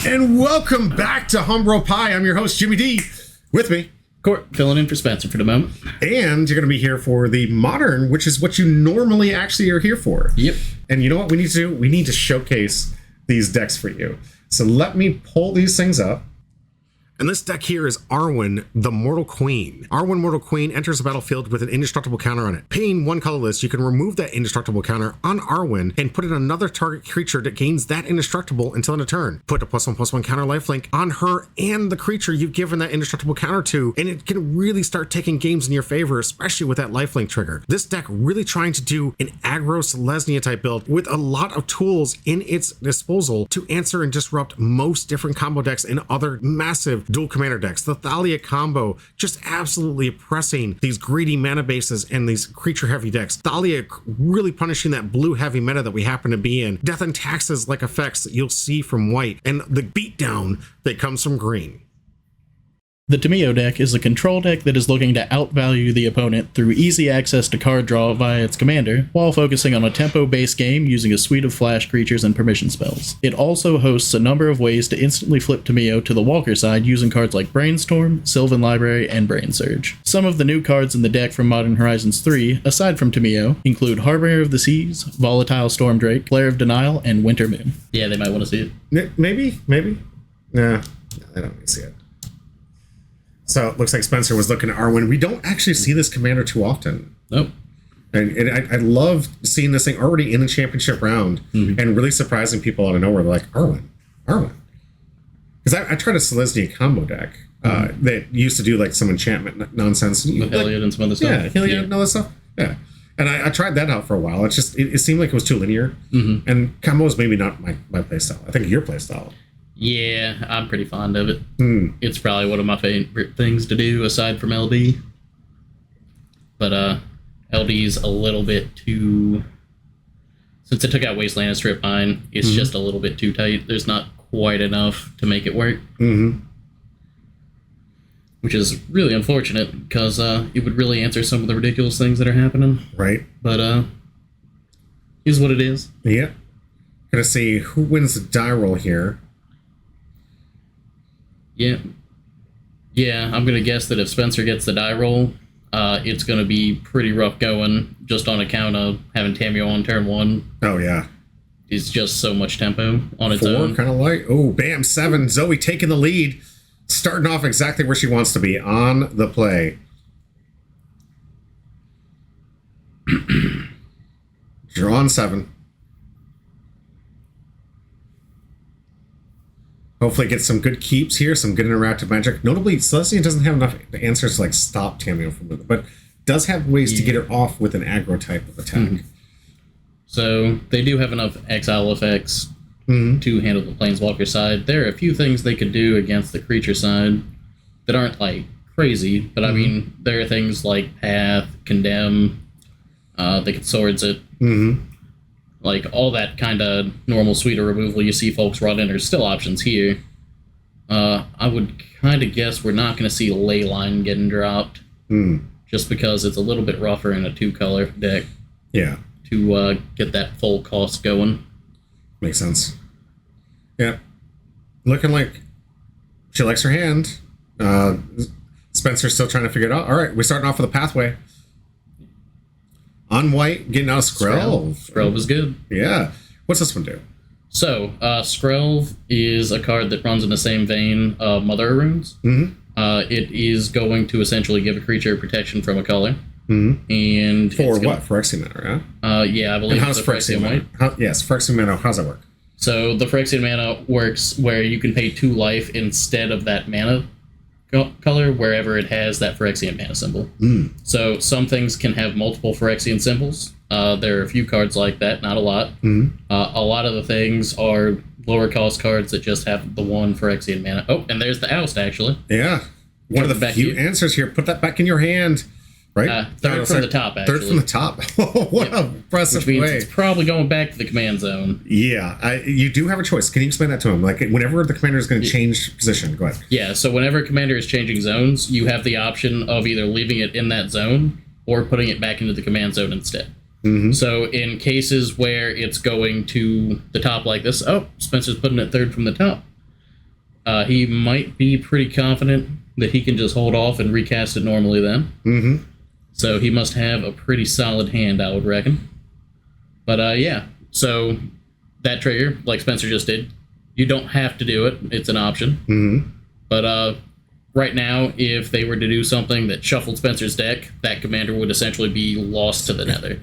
And welcome back to Homebrew Pie. I'm your host, Jimmy D. With me, Court, filling in for Spencer for the moment. And you're going to be here for the modern, which is what you normally actually are here for. Yep. And you know what we need to do? We need to showcase these decks for you. So let me pull these things up. And this deck here is Arwen, the Mortal Queen. Arwen, Mortal Queen, enters the battlefield with an indestructible counter on it. Paying one colorless, you can remove that indestructible counter on Arwen and put in another target creature that gains that indestructible until end of turn. Put a +1/+1 counter lifelink on her and the creature you've given that indestructible counter to, and it can really start taking games in your favor, especially with that lifelink trigger. This deck really trying to do an aggro Selesnya type build with a lot of tools in its disposal to answer and disrupt most different combo decks and other massive dual commander decks. The Thalia combo just absolutely oppressing these greedy mana bases and these creature heavy decks. Thalia really punishing that blue heavy meta that we happen to be in. Death and taxes like effects that you'll see from white, and the beatdown that comes from green. The Tamiyo deck is a control deck that is looking to outvalue the opponent through easy access to card draw via its commander, while focusing on a tempo-based game using a suite of flash creatures and permission spells. It also hosts a number of ways to instantly flip Tamiyo to the Walker side using cards like Brainstorm, Sylvan Library, and Brain Surge. Some of the new cards in the deck from Modern Horizons 3, aside from Tamiyo, include Harbinger of the Seas, Volatile Stormdrake, Flare of Denial, and Winter Moon. Yeah, they might want to see it. Maybe? Nah, I don't need to see it. So it looks like Spencer was looking at Arwen. We don't actually see this commander too often. Nope. And I love seeing this thing already in the championship round and really surprising people out of nowhere. They're like, Arwen. Because I tried a Selesnya combo deck that used to do like some enchantment nonsense. With Heliod and some other stuff. Yeah, Heliod and all that stuff. Yeah. And I tried that out for a while. It's just, it seemed like it was too linear. And combo is maybe not my play style. I think your play style. Yeah, I'm pretty fond of it. It's probably one of my favorite things to do aside from LD. But LD's a little bit too... Since it took out Wasteland and Strip Mine, it's just a little bit too tight. There's not quite enough to make it work. Which is really unfortunate, because it would really answer some of the ridiculous things that are happening. Right. But is what it is. Yeah. Gonna see who wins the die roll here. Yeah, I'm going to guess that if Spencer gets the die roll, it's going to be pretty rough going, just on account of having Tamiyo on turn 1. Oh, yeah. It's just so much tempo on its 4, own. kind of light. Oh, bam, 7. Zoe taking the lead. Starting off exactly where she wants to be on the play. Draw on 7. Hopefully get some good keeps here, some good interactive magic. Notably, Selesnya doesn't have enough answers to like stop Tamiyo from it, but does have ways to get it off with an aggro type of attack. So they do have enough exile effects to handle the Planeswalker side. There are a few things they could do against the creature side that aren't like crazy, but I mean, there are things like Path, Condemn, they could Swords it. Like, all that kind of normal suite of removal you see folks run in are still options here. I would kind of guess we're not going to see Leyline getting dropped. Just because it's a little bit rougher in a 2-color deck. Yeah. To get that full cost going. Makes sense. Yeah. Looking like she likes her hand. Spencer's still trying to figure it out. All right, we're starting off with a pathway. On white, getting out of Skrelv. Skrelv is good. Yeah. What's this one do? So, Skrelv is a card that runs in the same vein of Mother of Runes. It is going to essentially give a creature protection from a color. And for what? Phyrexian mana, right? Yeah, I believe how's it's Phyrexian mana? Yes, Phyrexian mana. How's that work? So, the Phyrexian mana works where you can pay 2 life instead of that mana color wherever it has that Phyrexian mana symbol. So some things can have multiple Phyrexian symbols. There are a few cards like that, not a lot. A lot of the things are lower cost cards that just have the one Phyrexian mana. Oh, and there's the Oust, actually. Yeah. One of the few answers here. Put that back in your hand. Right? Third from the top, actually. Third from the top. What a impressive way. Which means way. It's probably going back to the command zone. Yeah. You do have a choice. Can you explain that to him? Like, whenever the commander is going to change position, go ahead. Yeah, so whenever a commander is changing zones, you have the option of either leaving it in that zone or putting it back into the command zone instead. So in cases where it's going to the top like this, oh, Spencer's putting it third from the top. He might be pretty confident that he can just hold off and recast it normally then. Mm-hmm. So he must have a pretty solid hand, I would reckon. But yeah, so that trigger, like Spencer just did, you don't have to do it. It's an option. Mm-hmm. But right now, if they were to do something that shuffled Spencer's deck, that commander would essentially be lost to the nether.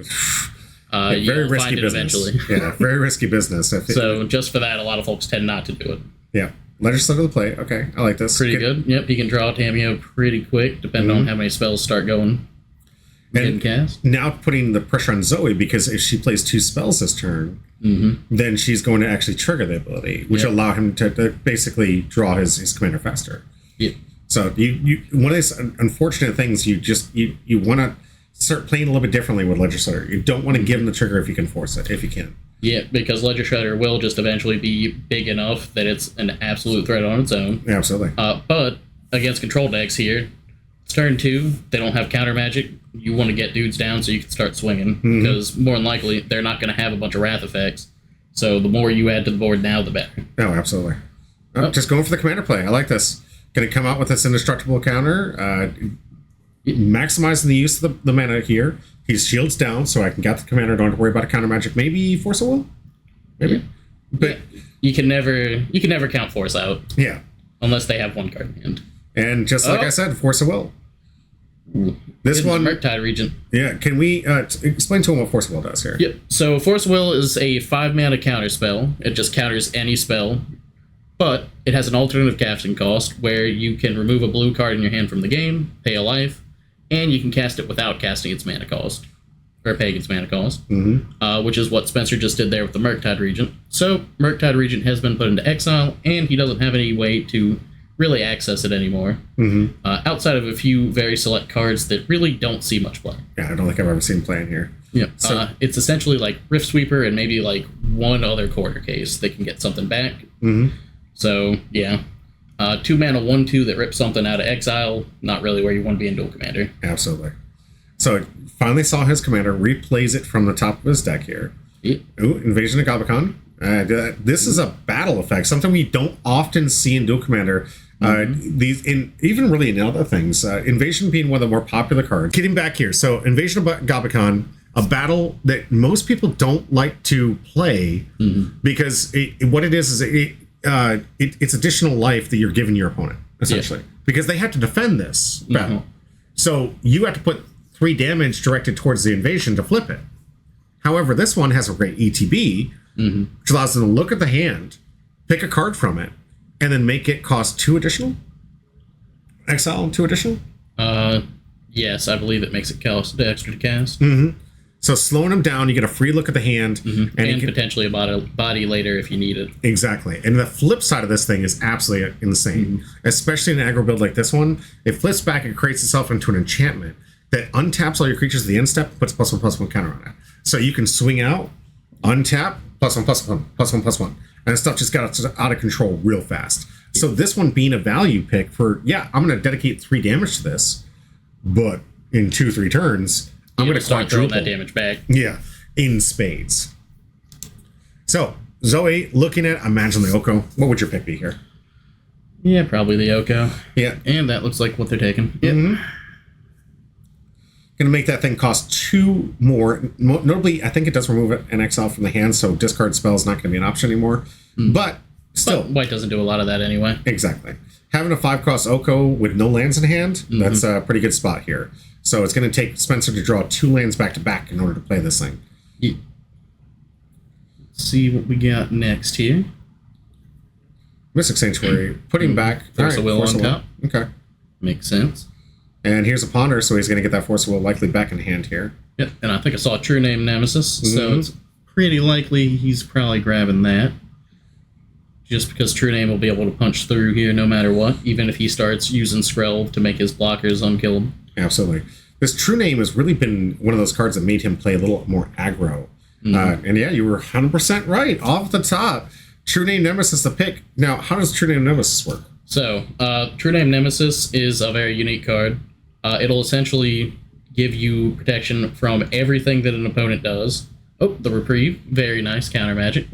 Very risky business. Eventually. Yeah, very risky business. So just for that, a lot of folks tend not to do it. Yeah. Legislator to the play. Okay, I like this. Pretty good. Yep, he can draw Tamiyo pretty quick, depending on how many spells start going. And cast. Now putting the pressure on Zoe, because if she plays 2 spells this turn, then she's going to actually trigger the ability, which will allow him to basically draw his commander faster. Yep. So you one of these unfortunate things, you want to start playing a little bit differently with Legislator. You don't want to give him the trigger if you can force it, if you can. Yeah, because Legislator will just eventually be big enough that it's an absolute threat on its own. Yeah, absolutely. But against control decks here, it's turn 2, they don't have counter magic. You want to get dudes down so you can start swinging, because more than likely they're not going to have a bunch of wrath effects. So the more you add to the board now, the better. Oh, absolutely. Just going for the commander play. I like this. Going to come out with this indestructible counter, maximizing the use of the mana here. He's shields down, so I can get the commander. Don't have to worry about a counter magic. Maybe Force of Will. Maybe, but you can never count Force out. Yeah, unless they have one card in hand. And just like I said, Force of Will. This one, Murktide Regent. Yeah, can we explain to him what Force of Will does here? Yep. So Force of Will is a 5-mana counter spell. It just counters any spell, but it has an alternative casting cost where you can remove a blue card in your hand from the game, pay a life, and you can cast it without casting its mana cost, or paying its mana cost, which is what Spencer just did there with the Murktide Regent. So Murktide Regent has been put into exile, and he doesn't have any way to really access it anymore, outside of a few very select cards that really don't see much play. Yeah, I don't think I've ever seen play in here. Yeah, so it's essentially like Rift Sweeper and maybe like one other quarter case that can get something back. So yeah, 2-mana 1/2 that rips something out of exile, not really where you want to be in dual commander. Absolutely. So finally saw his commander, replays it from the top of his deck here. Yep. Ooh, Invasion of Gobakon. This is a battle effect, something we don't often see in dual commander. Even really in other things, Invasion being one of the more popular cards. Getting back here, so Invasion of Gobakon, a battle that most people don't like to play because what it is it's additional life that you're giving your opponent, essentially, because they have to defend this battle. So you have to put 3 damage directed towards the invasion to flip it. However, this one has a great ETB, which allows them to look at the hand, pick a card from it, and then make it cost 2 additional? Exile 2 additional? Yes, I believe it makes it cost extra to cast. So slowing them down, you get a free look at the hand. And potentially a body later if you need it. Exactly. And the flip side of this thing is absolutely insane. Especially in an aggro build like this one. It flips back and creates itself into an enchantment that untaps all your creatures at the end step, puts +1/+1 counter on it. So you can swing out, untap, +1/+1, +1/+1. And stuff just got out of control real fast. So this one being a value pick for, I'm going to dedicate 3 damage to this, but in 2-3 turns, I'm going to start throwing that damage back. Yeah, in spades. So, Zoe, looking at Imagine the Oko, what would your pick be here? Yeah, probably the Oko. Yeah. And that looks like what they're taking. Yep. Going to make that thing cost 2 more. Notably, I think it does remove an exile from the hand, so discard spell is not going to be an option anymore. But still. But White doesn't do a lot of that anyway. Exactly. Having a 5-cost Oko with no lands in hand, that's a pretty good spot here. So it's going to take Spencer to draw 2 lands back-to-back in order to play this thing. Yeah. Let's see what we got next here. Mystic Sanctuary, putting back... Force of Will on top. Okay. Makes sense. And here's a Ponder, so he's going to get that Force of Will likely back in hand here. Yep, and I think I saw a True Name Nemesis, so it's pretty likely he's probably grabbing that. Just because True Name will be able to punch through here no matter what, even if he starts using Skrell to make his blockers unkillable. Absolutely. This True Name has really been one of those cards that made him play a little more aggro. And yeah, you were 100% right. Off the top, True Name Nemesis the pick. Now, how does True Name Nemesis work? So, True Name Nemesis is a very unique card. It'll essentially give you protection from everything that an opponent does. Oh, the Reprieve. Very nice counter magic.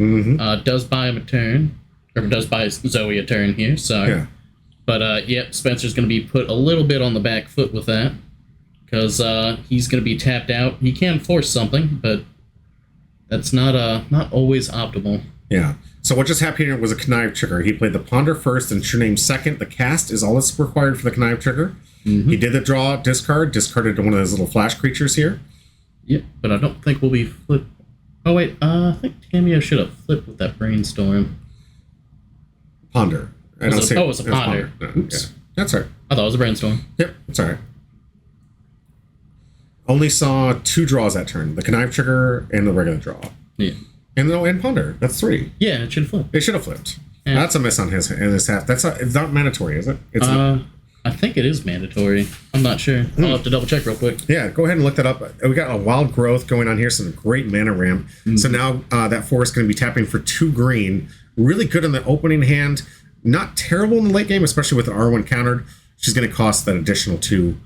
Does buy him a turn. or does buy Zoe a turn here. So, Yeah. But yep, Spencer's going to be put a little bit on the back foot with that because he's going to be tapped out. He can force something, but that's not always optimal. Yeah. So what just happened here was a connive trigger. He played the Ponder first and True Name second. The cast is all that's required for the connive trigger. He did the draw, discarded one of those little flash creatures here. Yep, but I don't think we'll be flipped. Oh wait, I think Tamiyo should have flipped with that brainstorm. Ponder. It was a Ponder. No, Oops. yeah. That's all right. I thought it was a brainstorm. Yep, that's all right. Only saw 2 draws that turn. The connive trigger and the regular draw. Yeah. And Ponder. That's 3. Yeah, it should have flipped. It should have flipped. Yeah. That's a miss on his half. It's not mandatory, is it? It's not. I think it is mandatory. I'm not sure. I'll have to double check real quick. Yeah, go ahead and look that up. We got a wild growth going on here, some great mana ramp. So now that forest is going to be tapping for 2 green. Really good in the opening hand. Not terrible in the late game, especially with an Arwen countered. She's going to cost that additional 2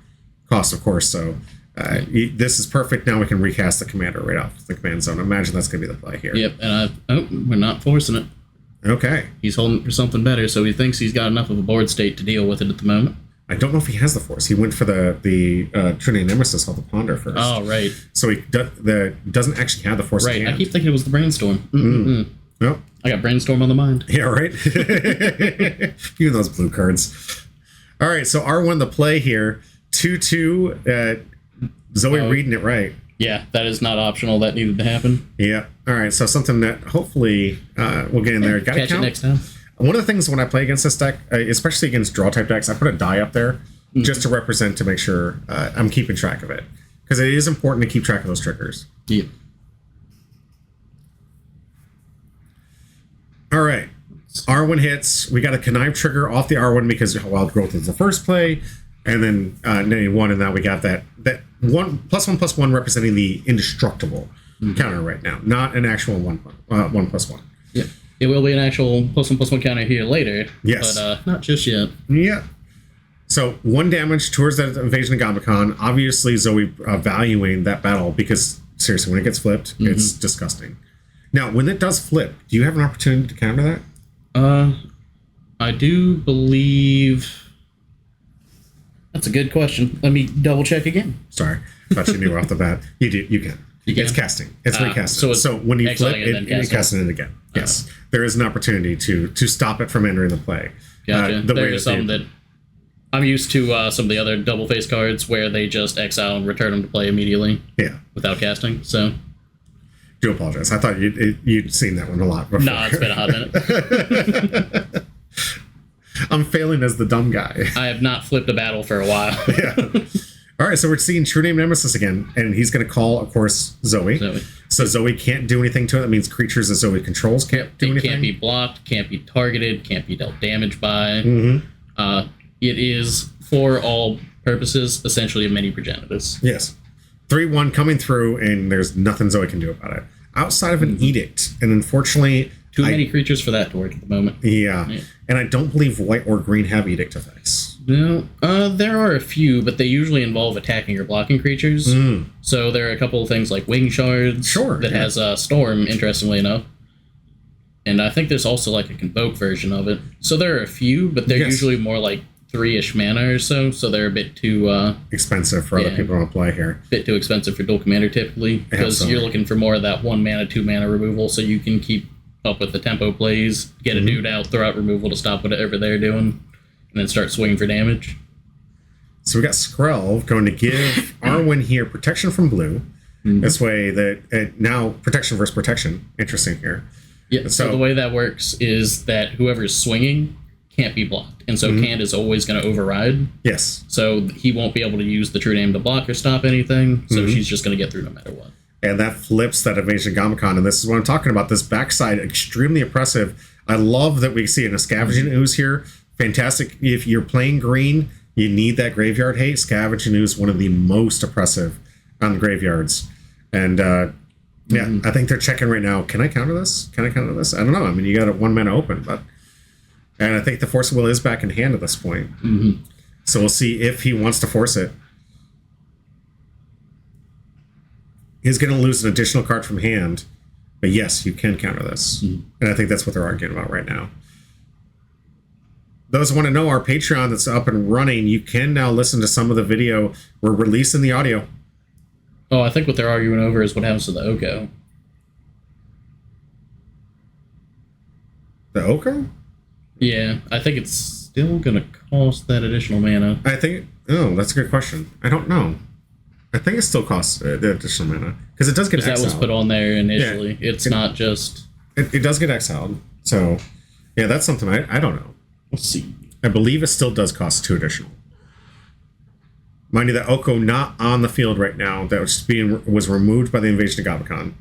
cost, of course. So this is perfect. Now we can recast the commander right off the command zone. Imagine that's going to be the play here. Yep, and we're not forcing it. Okay. He's holding for something better, so he thinks he's got enough of a board state to deal with it at the moment. I don't know if he has the force. He went for the Trinity Nemesis off the Ponder first. Oh, right. So he doesn't actually have the force. Right, in I hand. keep thinking it was the brainstorm. Nope. I got brainstorm on the mind. Yeah, right? You and those blue cards. All right, so R1 the play here. 2-2. Zoe reading it right. Yeah, that is not optional. That needed to happen. Yeah. All right, so something that hopefully we'll get in there. Got to Catch count. it next time. One of the things when I play against this deck, especially against draw type decks, I put a die up there just to represent, to make sure I'm keeping track of it. Because it is important to keep track of those triggers. Yep. All right. R1 hits. We got a connive trigger off the R1 because Wild Growth is the first play. And then one, and now we got that 1/1/1 representing the indestructible counter right now, not an actual 1/1. Yep. It will be an actual +1/+1 counter here later. Yes. But not just yet. Yeah. So 1 damage towards that invasion of Gomicon. Obviously, Zoe valuing that battle because, seriously, when it gets flipped, it's disgusting. Now, when it does flip, do you have an opportunity to counter that? I do believe... That's a good question. Let me double check again. Sorry. I thought you knew off the bat. You do. You can. You can? It's casting. It's recasting. so it's So when you flip, exiling and then you're casting it again. Yes. There is an opportunity to stop it from entering the play. Gotcha. The way There's some that... I'm used to some of the other double face cards where they just exile and return them to play immediately. Yeah. Without casting, so... Do apologize. I thought you'd seen that one a lot before. No, it's been a hot minute. I'm failing as the dumb guy. I have not flipped a battle for a while. Yeah. All right, so we're seeing True Name Nemesis again, and he's going to call, of course, Zoe. So Zoe can't do anything to it. That means creatures that Zoe controls can't do anything. It can't be blocked, can't be targeted, can't be dealt damage by. It is, for all purposes, essentially a mini Progenitus. Yes. 3/1 coming through, and there's nothing Zoe can do about it. Outside of an edict, and unfortunately... Too many creatures for that to work at the moment. Yeah. And I don't believe white or green have edict effects. No, there are a few, but they usually involve attacking or blocking creatures. So there are a couple of things like Wing Shards that has Storm, interestingly enough. And I think there's also like a Convoke version of it. So there are a few, but they're usually more like 3-ish mana or so, so they're a bit too... expensive for other people to play here. A bit too expensive for dual commander, typically, because you're looking for more of that 1 mana, 2 mana removal, so you can keep up with the tempo plays, get a dude out, throw out removal to stop whatever they're doing, and then start swinging for damage. So we got Skrelv going to give Arwen here protection from blue. This way, that now protection versus protection. Interesting here. Yeah, so the way that works is that whoever's swinging can't be blocked, and so Cand is always going to override. Yes. So he won't be able to use the True Name to block or stop anything, so she's just going to get through no matter what. And that flips that Invasion Gomicon, and this is what I'm talking about. This backside, extremely oppressive. I love that we see a Scavenging Ooze here. Fantastic. If you're playing green, you need that Graveyard Hate. Scavenging Ooze, one of the most oppressive on the graveyards. And I think they're checking right now. Can I counter this? I don't know. I mean, you got a 1 mana open, but... And I think the Force of Will is back in hand at this point. So we'll see if he wants to force it. He's going to lose an additional card from hand, but yes, you can counter this. And I think that's what they're arguing about right now. those who want to know, our Patreon that's up and running, you can now listen to some of the video. We're releasing the audio. Oh, I think what they're arguing over is what happens to the Oko. The Oko? Yeah, I think it's still going to cost that additional mana. I think... Oh, that's a good question. I don't know. I think it still costs the additional mana. Because it does get exiled. That was put on there initially. Yeah, it's not just... It does get exiled. So, yeah, that's something I don't know. Let's see. I believe it still does cost 2 additional. Mind you, that Oko not on the field right now. That was removed by the invasion of Gabakhan.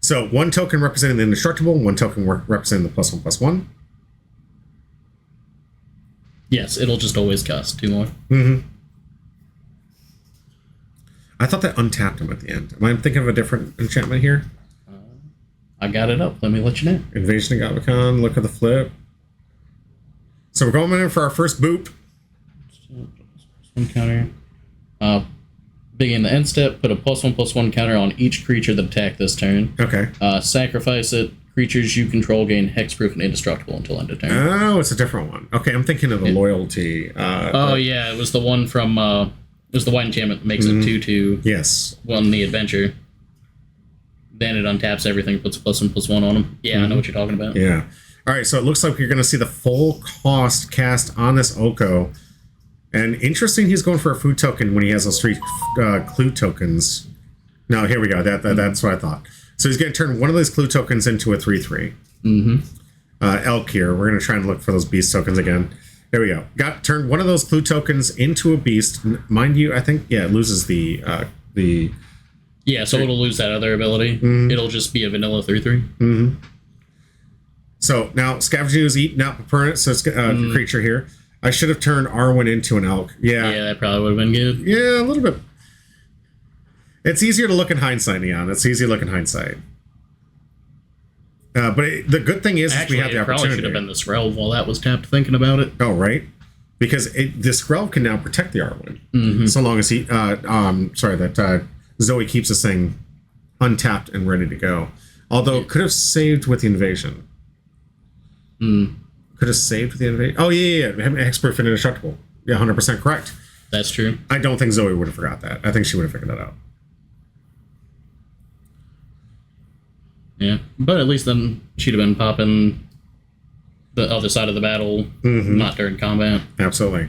So 1 token representing the indestructible, 1 token representing the +1/+1. Yes, it'll just always cost 2 more. Mm-hmm. I thought that untapped him at the end. Am I thinking of a different enchantment here? I got it up. Let me let you know. Invasion of Gabakhan. Look at the flip. So we're going in for our first boop. One counter. Being in the end step, put a +1/+1 counter on each creature that attacked this turn. Okay. Sacrifice it. Creatures you control gain hexproof and indestructible until end of turn. Oh, it's a different one. Okay, I'm thinking of the loyalty. Yeah, it was the one from... it was the white enchantment that makes it 2/2. Yes. Won the adventure. Then it untaps everything, puts a +1/+1 on them. Yeah, I know what you're talking about. Yeah. All right, so it looks like you're going to see the full cost cast on this Oko. And interesting, he's going for a food token when he has those 3 clue tokens. No, here we go. That's what I thought. So he's going to turn one of those clue tokens into a 3/3. Elk here. We're going to try and look for those beast tokens again. There we go. Turned one of those clue tokens into a beast. Mind you, I think, it loses the... Yeah, so it'll lose that other ability. It'll just be a vanilla 3/3. So now Scavenging is eating out opponent, so it's a creature here. I should have turned Arwen into an elk. Yeah. Yeah, that probably would have been good. Yeah, a little bit. It's easier to look in hindsight, Neon. It's easier to look in hindsight. But the good thing is we have the opportunity. Probably should have been the Skrelv while that was tapped thinking about it. Oh, right. Because the Skrelv can now protect the Arwen. So long as Zoe keeps this thing untapped and ready to go. Although it could have saved with the invasion. Could have saved with the invasion. Oh, yeah. Hexproof and indestructible. Yeah, 100% correct. That's true. I don't think Zoe would have forgot that. I think she would have figured that out. Yeah, but at least then she'd have been popping the other side of the battle, not during combat. Absolutely.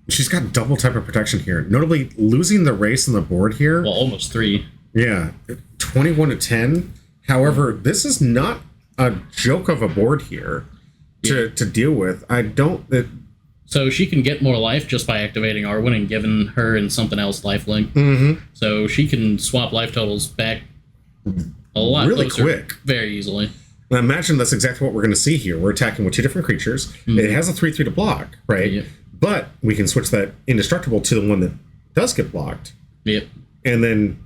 She's got double type of protection here. Notably, losing the race on the board here. Well, almost 3. Yeah, 21-10. However, this is not a joke of a board here to deal with. So she can get more life just by activating Arwen and giving her and something else lifelink. So she can swap life totals back a lot really closer, quick, very easily. And I imagine that's exactly what we're going to see here. We're attacking with 2 different creatures. It has a 3/3 to block, right? Yep. But we can switch that indestructible to the one that does get blocked. Yep. And then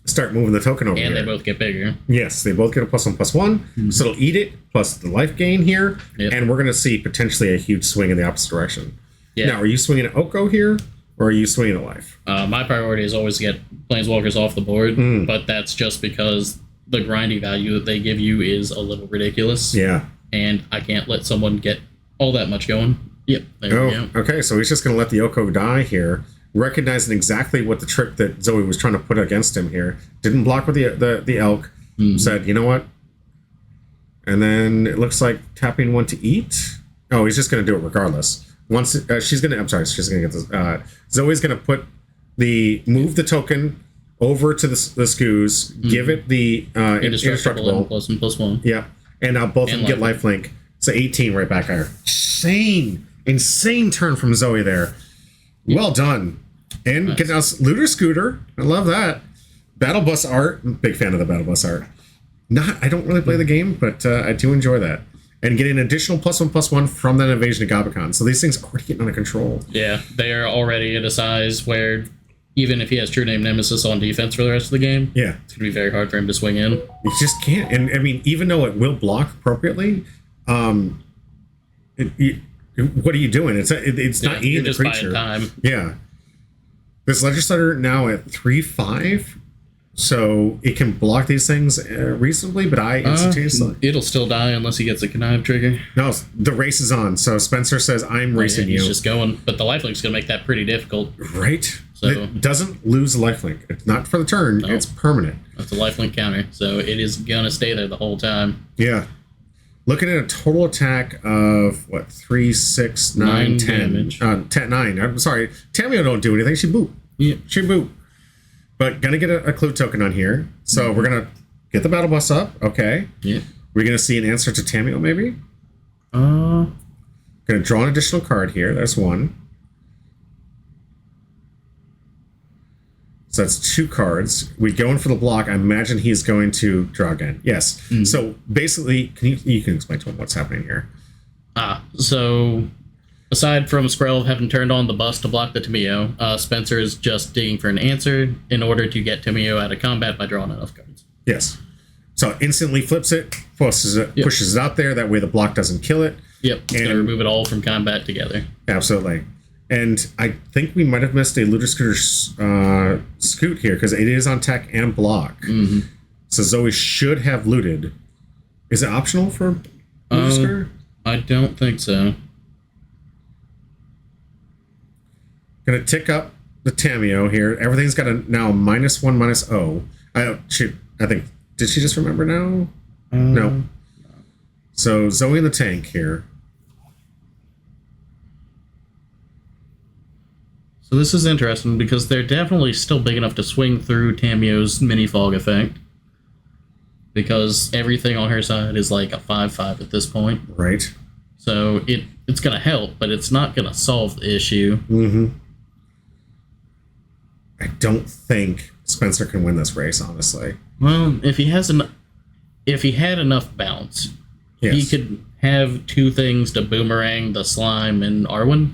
start moving the token over here. And they both get bigger. Yes, they both get a +1/+1. So it'll eat it, plus the life gain here. Yep. And we're going to see potentially a huge swing in the opposite direction. Yeah. Now, are you swinging at Oko here, or are you swinging at life? My priority is always to get Planeswalkers off the board, but that's just because the grindy value that they give you is a little ridiculous. Yeah. And I can't let someone get all that much going. Yep, there we go. Okay, so he's just going to let the Oko die here, recognizing exactly what the trick that Zoe was trying to put against him here. Didn't block with the elk. Said, you know what? And then it looks like tapping 1 to eat. Oh, he's just going to do it regardless. Once she's going to get this. Zoe's going to move the token over to the Skoos, give it the indestructible. +1/+1. Yeah, and now both of them get lifelink. So 18 right back there. Insane turn from Zoe there. Yep. Well done. And getting us Looter Scooter. I love that. Battle Bus art. Big fan of the Battle Bus art. I don't really play the game, but I do enjoy that. And getting an additional +1/+1 from that invasion of Gabakhan. So these things are already getting under control. Yeah, they are already at a size where even if he has True Name Nemesis on defense for the rest of the game, it's going to be very hard for him to swing in. You just can't. And I mean, even though it will block appropriately, what are you doing? It's not eating the creature. Time. Yeah. This Legislator now at 3/5. So it can block these things reasonably, but I instantaneously... It'll still die unless he gets a connive trigger. No, the race is on. So Spencer says, I'm racing you. He's just going. But the lifelink's going to make that pretty difficult. Right. So it doesn't lose lifelink. It's not for the turn. No, it's permanent. That's a lifelink counter. So it is going to stay there the whole time. Yeah. Looking at a total attack of, 3, 6, 9, 10. Damage. 10, 9. I'm sorry. Tamiyo don't do anything. She boop. Yeah. She boop. But gonna get a clue token on here. So we're gonna get the battle bus up. Okay. Yeah. We're gonna see an answer to Tamiyo, maybe? Gonna draw an additional card here. There's one. So that's 2 cards. We go in for the block. I imagine he's going to draw again. Yes. Mm-hmm. So basically, you can explain to him what's happening here. So aside from Skrell having turned on the bus to block the Tamiyo, Spencer is just digging for an answer in order to get Tamiyo out of combat by drawing enough cards. Yes. So instantly flips it, pushes it out there. That way the block doesn't kill it. Yep. It's going to remove it all from combat together. Absolutely. And I think we might have missed a Looter Scooter scoot here because it is on tech and block. Mm-hmm. So Zoe should have looted. Is it optional for Looter Scooter? I don't think so. Gonna tick up the Tamiyo here. Everything's got a now -1, -0. I think. Did she just remember now? No. So Zoe in the tank here. So this is interesting because they're definitely still big enough to swing through Tamiyo's mini fog effect. Because everything on her side is like a 5/5 at this point. Right. So it's gonna help, but it's not gonna solve the issue. Mm-hmm. I don't think Spencer can win this race, honestly. Well, if he had enough bounce, yes, he could have 2 things to boomerang the slime and Arwen,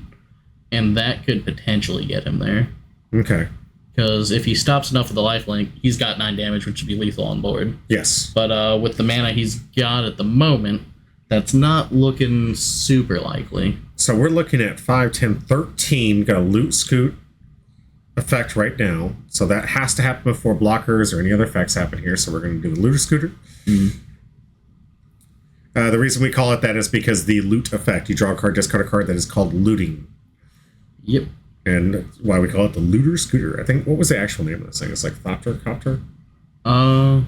and that could potentially get him there. Okay. Because if he stops enough of the lifelink, he's got 9 damage, which would be lethal on board. Yes. But with the mana he's got at the moment, that's not looking super likely. So we're looking at 5, 10, 13. Got a loot scoot effect right now. So that has to happen before blockers or any other effects happen here. So we're going to do the looter scooter. Mm-hmm. The reason we call it that is because the loot effect, you draw a card, discard a card, that is called looting. Yep. And that's why we call it the looter scooter. I think, what was the actual name of this thing? It's like Thopter, Copter? I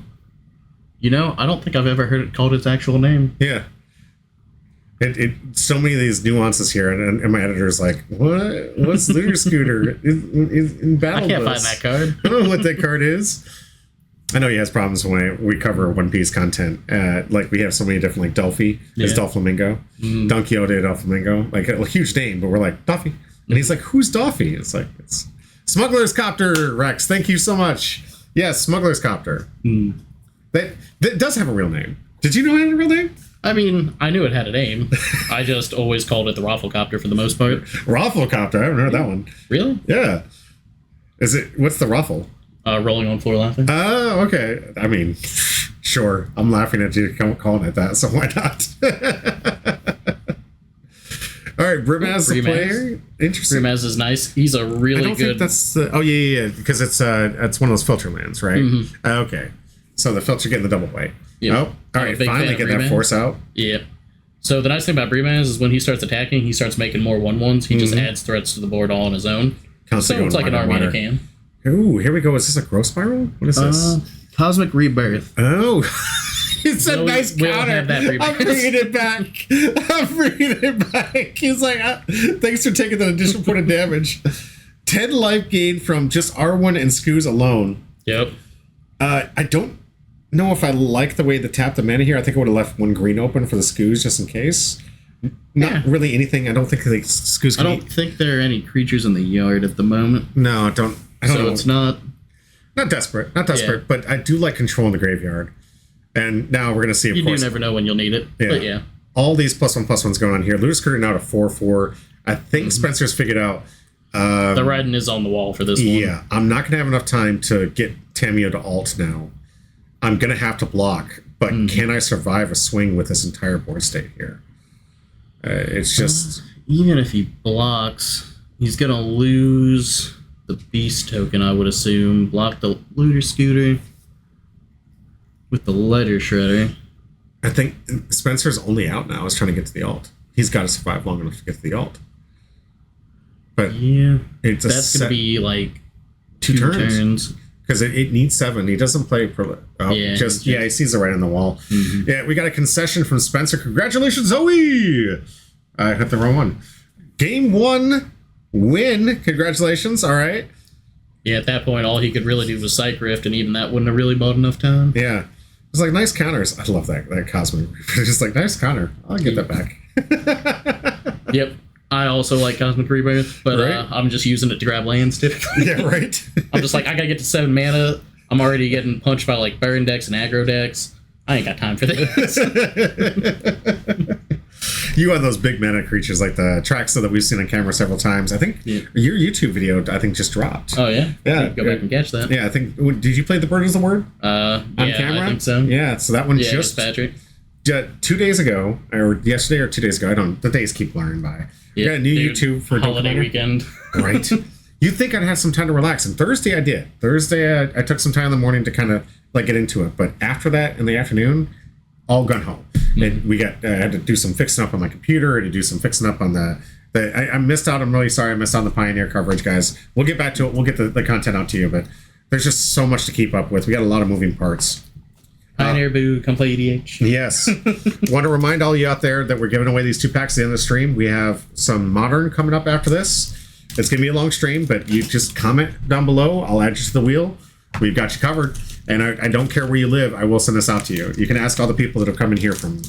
don't think I've ever heard it called its actual name. Yeah. So many of these nuances here, and my editor's like, what? What's Looter Scooter in Battle I can't Bus? find that card. I don't know what that card is. I know he has problems when we cover One Piece content. Like, we have so many different, like, Delphi is Doflamingo. Don Quixote Doflamingo. Like, a huge name, but we're like, Duffy. And he's like, who's Duffy? It's like, it's Smuggler's Copter, Rex. Thank you so much. Yes, Smuggler's Copter. That does have a real name. Did you know it had a real name? I mean, I knew it had a name. I just always called it the Rafflecopter for the most part. Rafflecopter? I haven't heard that one. Really? Yeah. What's the ruffle? Rolling on floor laughing. Oh, okay. I mean, sure. I'm laughing at you calling it that, so why not? All right, Brimaz the player. Interesting. Brimaz is nice. He's a really good... I don't think that's the... Oh, yeah. Because it's one of those filter lands, right? Mm-hmm. Okay. So the filter getting the double white. Yep. Oh, all right. Finally get that force out. Yep. So the nice thing about Brimaz is when he starts attacking, he starts making more 1/1s. He just adds threats to the board all on his own. Constantly so it's like an Armada can. Ooh, here we go. Is this a growth spiral? What is this? Cosmic Rebirth. Oh. It's a nice we'll counter. Have that I'm bringing it back. I'm bringing it back. He's like, thanks for taking the additional point of damage. 10 life gain from just R1 and Scoos alone. Yep. I don't know if I like the way they tapped the mana here. I think I would have left 1 green open for the Scoos just in case. Not really anything. I don't think the Scoos can think there are any creatures in the yard at the moment. No, I don't know. It's not desperate. Not desperate, but I do like controlling the graveyard. And now we're going to see, of course. You do never know when you'll need it. Yeah. But yeah. All these +1/+1s going on here. Looter Scooter now to 4/4. I think Spencer's figured out. The writing is on the wall for this one. Yeah. I'm not going to have enough time to get Tamiyo to alt now. I'm going to have to block. But can I survive a swing with this entire board state here? It's just... even if he blocks, he's going to lose the beast token, I would assume. Block the looter scooter with the letter shredder. I think Spencer's only out now. Is trying to get to the alt. He's got to survive long enough to get to the alt. But yeah, that's going to be like two turns. Because it needs 7. He doesn't play he sees it right on the wall. Mm-hmm. Yeah, we got a concession from Spencer. Congratulations, Zoe! I hit the wrong one. Game 1 win. Congratulations. All right. Yeah, at that point, all he could really do was Psych Rift, and even that wouldn't have really bought enough time. Yeah. It's like nice counters. I love that Cosmic. Just like nice counter. I'll get that back. Yep. I also like Cosmic Rebirth, but right? I'm just using it to grab lands typically. Yeah, right. I'm just like, I gotta get to 7 mana. I'm already getting punched by like burn decks and aggro decks. I ain't got time for this. You have those big mana creatures like the Traxa that we've seen on camera several times. I think your YouTube video, just dropped. Oh, yeah? Yeah. Go back and catch that. Yeah, I think, did you play The Bird is the Word? On camera? I think so. Yeah, so that one just... Patrick. 2 days ago, or yesterday or 2 days ago, the days keep blurring by. You got a new YouTube for holiday weekend. Right. You'd think I'd have some time to relax, and Thursday I did. Thursday I took some time in the morning to kind of like get into it, but after that in the afternoon, all gun ho. And we got I had to do some fixing up on my computer, to do some fixing up on I missed out. I'm really sorry I missed out on the Pioneer coverage, guys. We'll get back to it. We'll get the content out to you, but there's just so much to keep up with. We got a lot of moving parts. Pioneer Boo, come play EDH. Yes. Want to remind all you out there that we're giving away these 2 packs at the end of the stream. We have some Modern coming up after this. It's going to be a long stream, but you just comment down below. I'll add you to the wheel. We've got you covered. And I don't care where you live. I will send this out to you. You can ask all the people that have come in here from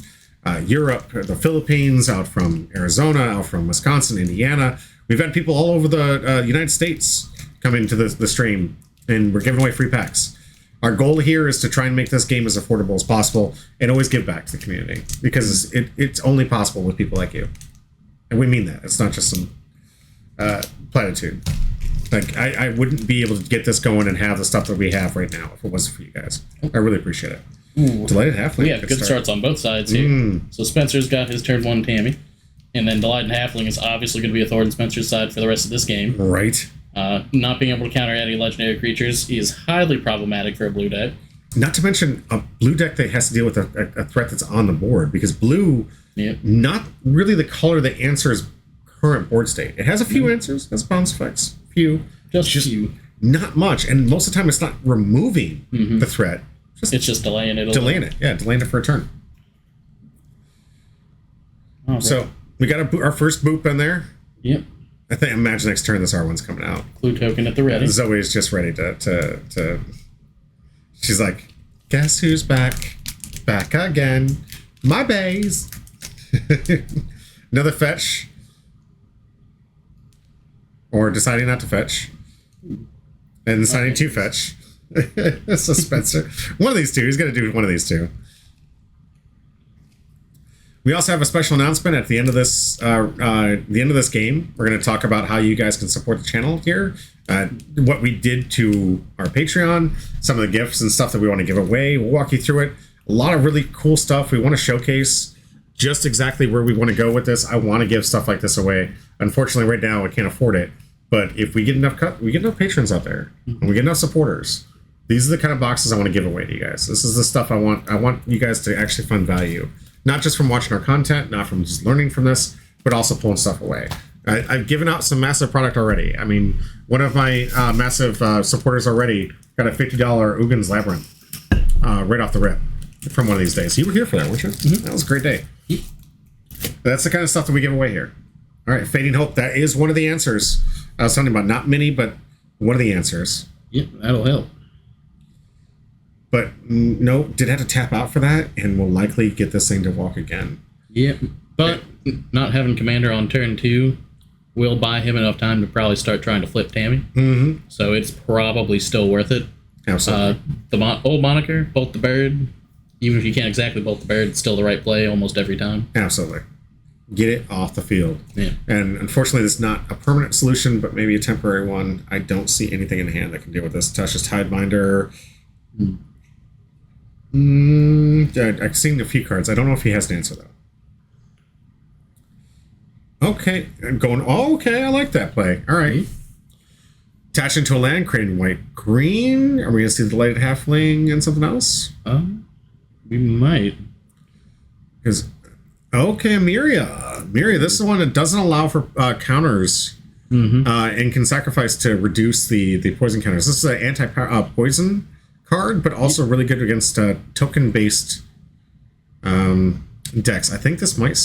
Europe, the Philippines, out from Arizona, out from Wisconsin, Indiana. We've had people all over the United States come into the stream, and we're giving away free packs. Our goal here is to try and make this game as affordable as possible and always give back to the community, because it's only possible with people like you. And we mean that. It's not just some platitude. Like, I wouldn't be able to get this going and have the stuff that we have right now if it wasn't for you guys. I really appreciate it. Ooh. Delighted Halfling. We have good starts on both sides here. So Spencer's got his turn 1 Tammy. And then Delighted Halfling is obviously going to be a thorn Spencer's side for the rest of this game. Right. Not being able to counter any legendary creatures is highly problematic for a blue deck. Not to mention a blue deck that has to deal with a threat that's on the board, because blue, not really the color that answers current board state. It has a few answers, has bounce effects, just few, not much, and most of the time it's not removing the threat. It's just delaying it. Delaying it for a turn. Oh, so we got our first boop in there. Yep. I imagine next turn this R1's coming out. Clue token at the ready. Zoe's just ready to she's like, guess who's back? Back again. My bays. Another fetch. Or deciding not to fetch. And deciding to fetch. So Spencer. One of these two. He's going to do one of these two. We also have a special announcement at the end of this game. We're going to talk about how you guys can support the channel here, what we did to our Patreon, some of the gifts and stuff that we want to give away. We'll walk you through it. A lot of really cool stuff. We want to showcase just exactly where we want to go with this. I want to give stuff like this away. Unfortunately, right now I can't afford it. But if we get enough patrons out there, and we get enough supporters, these are the kind of boxes I want to give away to you guys. This is the stuff I want. I want you guys to actually find value. Not just from watching our content, not from just learning from this, but also pulling stuff away. I've given out some massive product already. I mean, one of my massive supporters already got a $50 Ugin's Labyrinth right off the rip from one of these days. You were here for that, weren't you? Mm-hmm. That was a great day. That's the kind of stuff that we give away here. All right, Fading Hope, that is one of the answers. I was talking about not many, but one of the answers. Yep, that'll help. But no, did have to tap out for that, and will likely get this thing to walk again. Yep, but not having Commander on turn 2 will buy him enough time to probably start trying to flip Tammy. Mm-hmm. So it's probably still worth it. Absolutely. The old moniker, Bolt the Bird, even if you can't exactly bolt the bird, it's still the right play almost every time. Absolutely. Get it off the field. Yeah. And unfortunately, it's not a permanent solution, but maybe a temporary one. I don't see anything in hand that can deal with this. Tasha's Tidebinder. I've seen a few cards. I don't know if he has an answer, though. Okay. I'm going, oh, okay, I like that play. All right. Attaching to a land, creating white green. Are we going to see the lighted halfling and something else? We might. Because okay, Miria, this is the one that doesn't allow for counters, and can sacrifice to reduce the poison counters. This is an anti-poison card, but also really good against token-based decks. I think this might.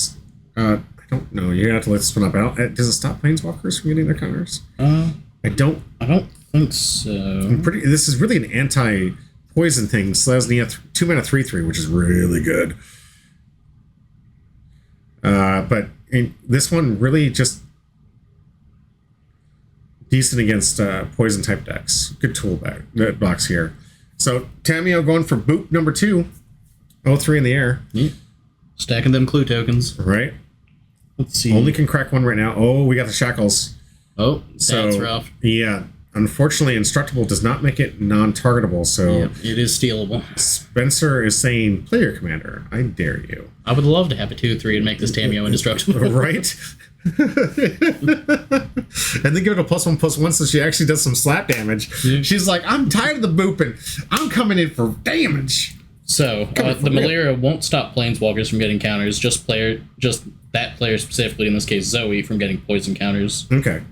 I don't know. You're gonna have to look this one up. Does it stop planeswalkers from getting their counters? I don't think so. This is really an anti-poison thing. Selesnya 2 mana 3/3, which is really good. But this one really just decent against poison type decks. Good tool box here. So Tamiyo going for boop number 2. 0-3 in the air. Yeah. Stacking them clue tokens. Right. Let's see. Only can crack one right now. Oh, we got the shackles. Oh, that's rough. Yeah. Unfortunately, Instructable does not make it non-targetable, so... Yep, it is stealable. Spencer is saying, play your commander. I dare you. I would love to have a 2/3 and make this Tamiyo indestructible. Right? And then give it a +1/+1 so she actually does some slap damage. Yeah. She's like, I'm tired of the booping. I'm coming in for damage. So, the Malaria won't stop planeswalkers from getting counters, just that player specifically, in this case Zoe, from getting poison counters. Okay.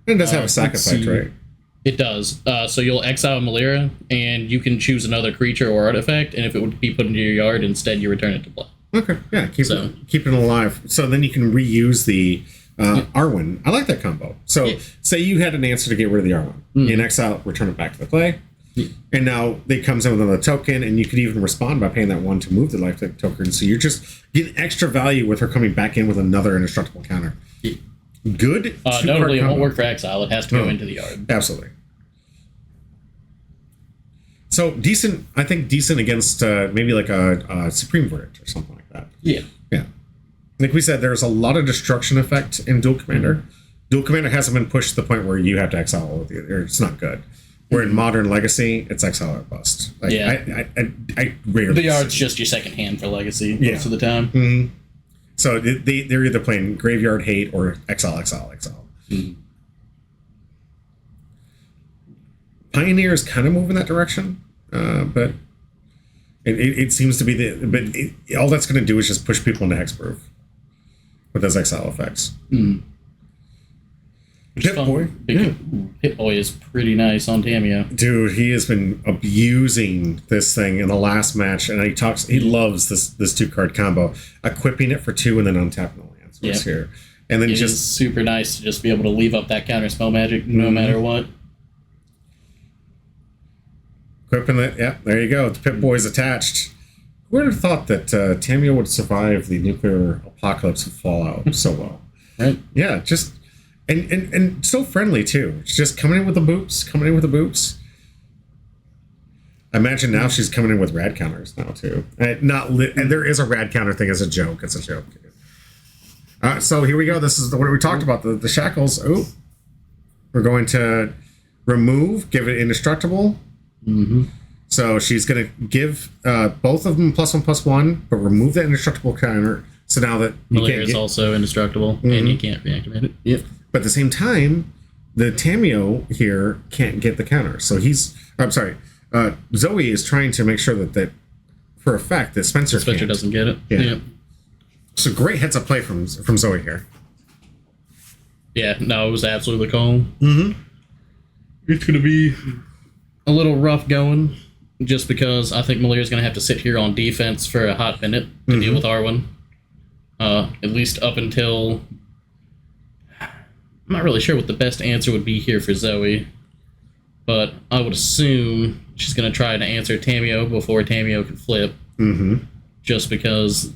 It does have a sack effect, right? It does. So you'll exile Malira, and you can choose another creature or artifact, and if it would be put into your yard, instead you return it to play. Okay, yeah, keep it alive. So then you can reuse the Arwen. I like that combo. So say you had an answer to get rid of the Arwen. In exile, return it back to the play. And now it comes in with another token, and you could even respond by paying that 1 to move the LifeLink token. So you're just getting extra value with her coming back in with another indestructible counter. Good. Notably, it won't work for exile. It has to go into the yard. Absolutely. So decent, I think decent against maybe like a Supreme Verdict or something like that. Yeah. Like we said, there's a lot of destruction effect in Dual Commander. Dual Commander hasn't been pushed to the point where you have to exile all of the other. It's not good. Where in Modern Legacy, it's exile or bust. Like, I rarely. The yard's just your second hand for Legacy most of the time. Mm-hmm. So they're either playing Graveyard Hate or exile. Mm-hmm. Pioneer is kind of moving that direction, but it seems to be all that's going to do is just push people into Hexproof with those exile effects. Pip-Boy. Pip-Boy is pretty nice on Tamiyo. Dude, he has been abusing this thing in the last match, and he loves this 2-card combo, equipping it for 2 and then untapping the lands. Here. And then it is super nice to just be able to leave up that counter spell magic no matter what. Equipping it, there you go. The Pip-Boy is attached. Who would have thought that Tamiyo would survive the nuclear apocalypse of Fallout so well? Right? Yeah, just... And so friendly too. She's just coming in with the boops. I imagine now she's coming in with rad counters now too. And there is a rad counter thing as a joke. It's a joke. So here we go. This is what we talked about. The shackles. Oh, we're going to remove, give it indestructible. Mm-hmm. So she's going to give both of them +1/+1, but remove that indestructible counter. So now that Malaria is also indestructible, and you can't reactivate it. Yep. But at the same time, the Tamiyo here can't get the counter. So Zoe is trying to make sure that for a fact that Spencer doesn't get it. Yeah. So great heads up play from Zoe here. Yeah, no, it was absolutely cool. Mm-hmm. It's going to be a little rough going, just because I think Malira's going to have to sit here on defense for a hot minute to deal with Arwen. At least up until... I'm not really sure what the best answer would be here for Zoe, but I would assume she's going to try to answer Tamiyo before Tamiyo can flip. Mm-hmm. Just because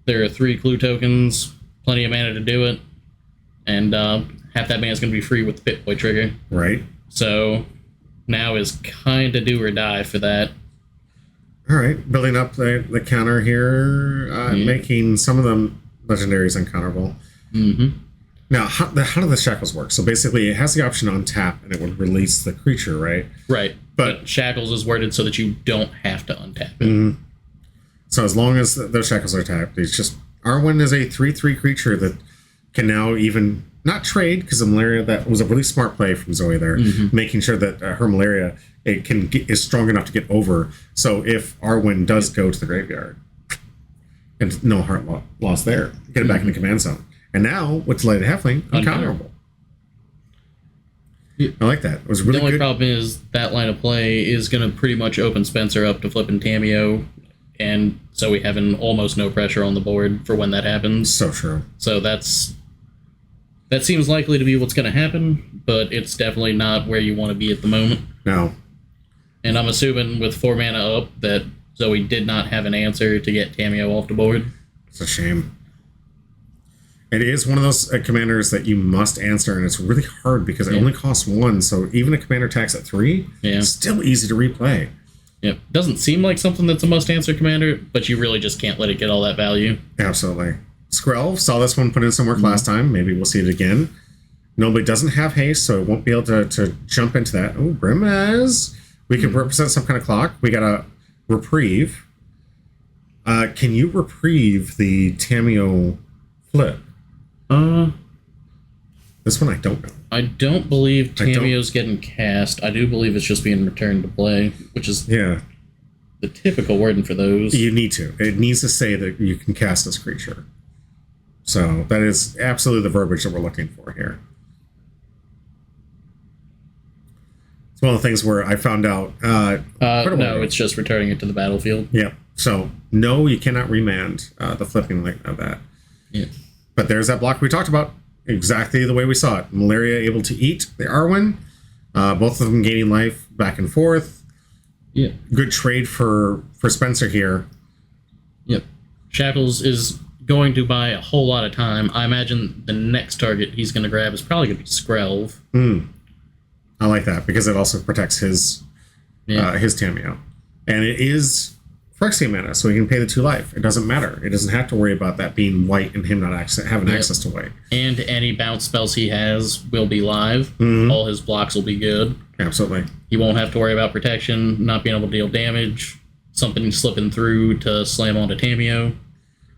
there are 3 clue tokens, plenty of mana to do it, and half that mana is going to be free with the Pip-Boy trigger. Right. So now is kind of do or die for that. All right, building up the counter here, making some of them legendaries uncounterable. Mm-hmm. Now, how do the shackles work? So basically, it has the option to untap, and it would release the creature, right? Right. But shackles is worded so that you don't have to untap it. Mm-hmm. So as long as those shackles are tapped, it's just Arwen is a 3/3 creature that can now even not trade, because the malaria, that was a really smart play from Zoe there, making sure that her malaria is strong enough to get over. So if Arwen does go to the graveyard, and no heart loss there, get it back in the command zone. And now, with Delighted Halfling, uncounterable. Yeah. I like that. It was really good. The only problem is that line of play is going to pretty much open Spencer up to flipping Tamiyo, and so we have almost no pressure on the board for when that happens. So true. So that seems likely to be what's going to happen, but it's definitely not where you want to be at the moment. No. And I'm assuming with 4 mana up that Zoe did not have an answer to get Tamiyo off the board. It's a shame. It is one of those commanders that you must answer, and it's really hard because it only costs 1, so even a commander tax at 3, it's still easy to replay. Yep. Doesn't seem like something that's a must-answer commander, but you really just can't let it get all that value. Absolutely. Skrelv saw this one put in some work last time. Maybe we'll see it again. Nobody doesn't have haste, so it won't be able to jump into that. Oh, Brimaz. We can represent some kind of clock. We got a reprieve. Can you reprieve the Tamiyo flip? This one I don't know. I don't believe Tamiyo's getting cast. I do believe it's just being returned to play, which is the typical wording for those. You need to. It needs to say that you can cast this creature. So that is absolutely the verbiage that we're looking for here. It's one of the things where I found out... no, it's just returning it to the battlefield. Yeah. So, no, you cannot remand the flipping of that. Yeah. But there's that block we talked about. Exactly the way we saw it. Malaria able to eat the Arwen. Both of them gaining life back and forth. Yeah. Good trade for Spencer here. Yep. Shackles is going to buy a whole lot of time. I imagine the next target he's going to grab is probably going to be Skrelv. I like that because it also protects his Tamiyo. And it is Phyrexian mana, so he can pay the 2 life. It doesn't matter. It doesn't have to worry about that being white and him not having access to white. And any bounce spells he has will be live. All his blocks will be good. Absolutely. He won't have to worry about protection, not being able to deal damage, something slipping through to slam onto Tamiyo.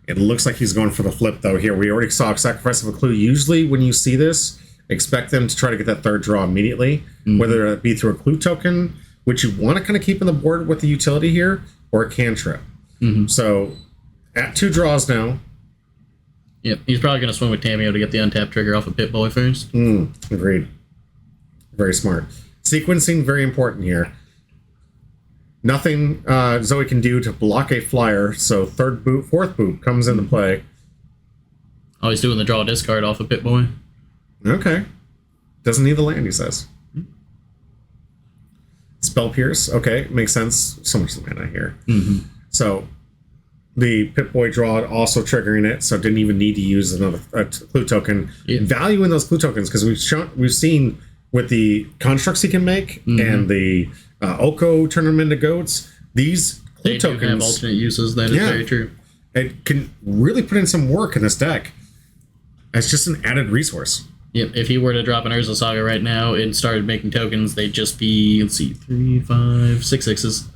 It looks like he's going for the flip, though, here. We already saw Sacrifice of a Clue. Usually, when you see this, expect them to try to get that third draw immediately, whether it be through a clue token, which you want to kind of keep on the board with the utility here, or a cantrip. So, at 2 draws now. Yep, he's probably going to swing with Tamiyo to get the untap trigger off of Pip-Boy first. Agreed. Very smart. Sequencing, very important here. Nothing Zoe can do to block a flyer, so 4th boot comes into play. Oh, he's doing the draw discard off of Pip-Boy. Okay. Doesn't need the land, he says. Spell Pierce. Okay, makes sense. So much mana here. So the Pip-Boy draw also triggering it, so didn't even need to use another clue token. Value in those clue tokens, because we've seen with the constructs he can make and the Oko turn them into goats. These clue tokens do have alternate uses. That is very true. It can really put in some work in this deck. It's just an added resource. Yep, if he were to drop an Urza Saga right now and started making tokens, they'd just be, 3, 5, 6 6s.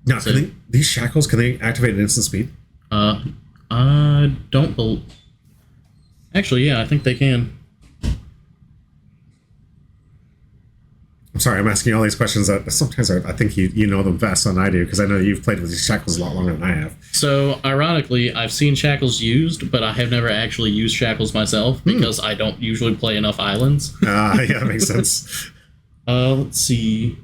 Now, so, these shackles, can they activate at instant speed? I don't believe... Actually, yeah, I think they can. I'm sorry, I'm asking all these questions that sometimes I think you know them best than I do, because I know you've played with these shackles a lot longer than I have. So, ironically, I've seen shackles used, but I have never actually used shackles myself, because I don't usually play enough islands. Yeah, that makes sense. Let's see.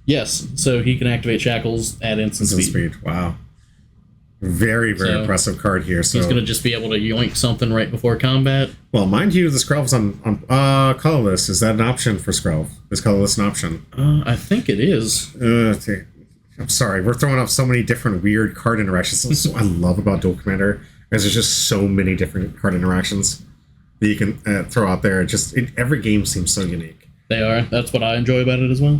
Yes, so he can activate shackles at instant speed. Wow. Very, very impressive card here. So he's going to just be able to yoink something right before combat. Well, mind you, the Skrelv's on colorless. Is that an option for Skrelv? Is colorless an option? I think it is. I'm sorry. We're throwing up so many different weird card interactions. That's what I love about Dual Commander, is there's just so many different card interactions that you can throw out there. Every game seems so unique. They are. That's what I enjoy about it as well.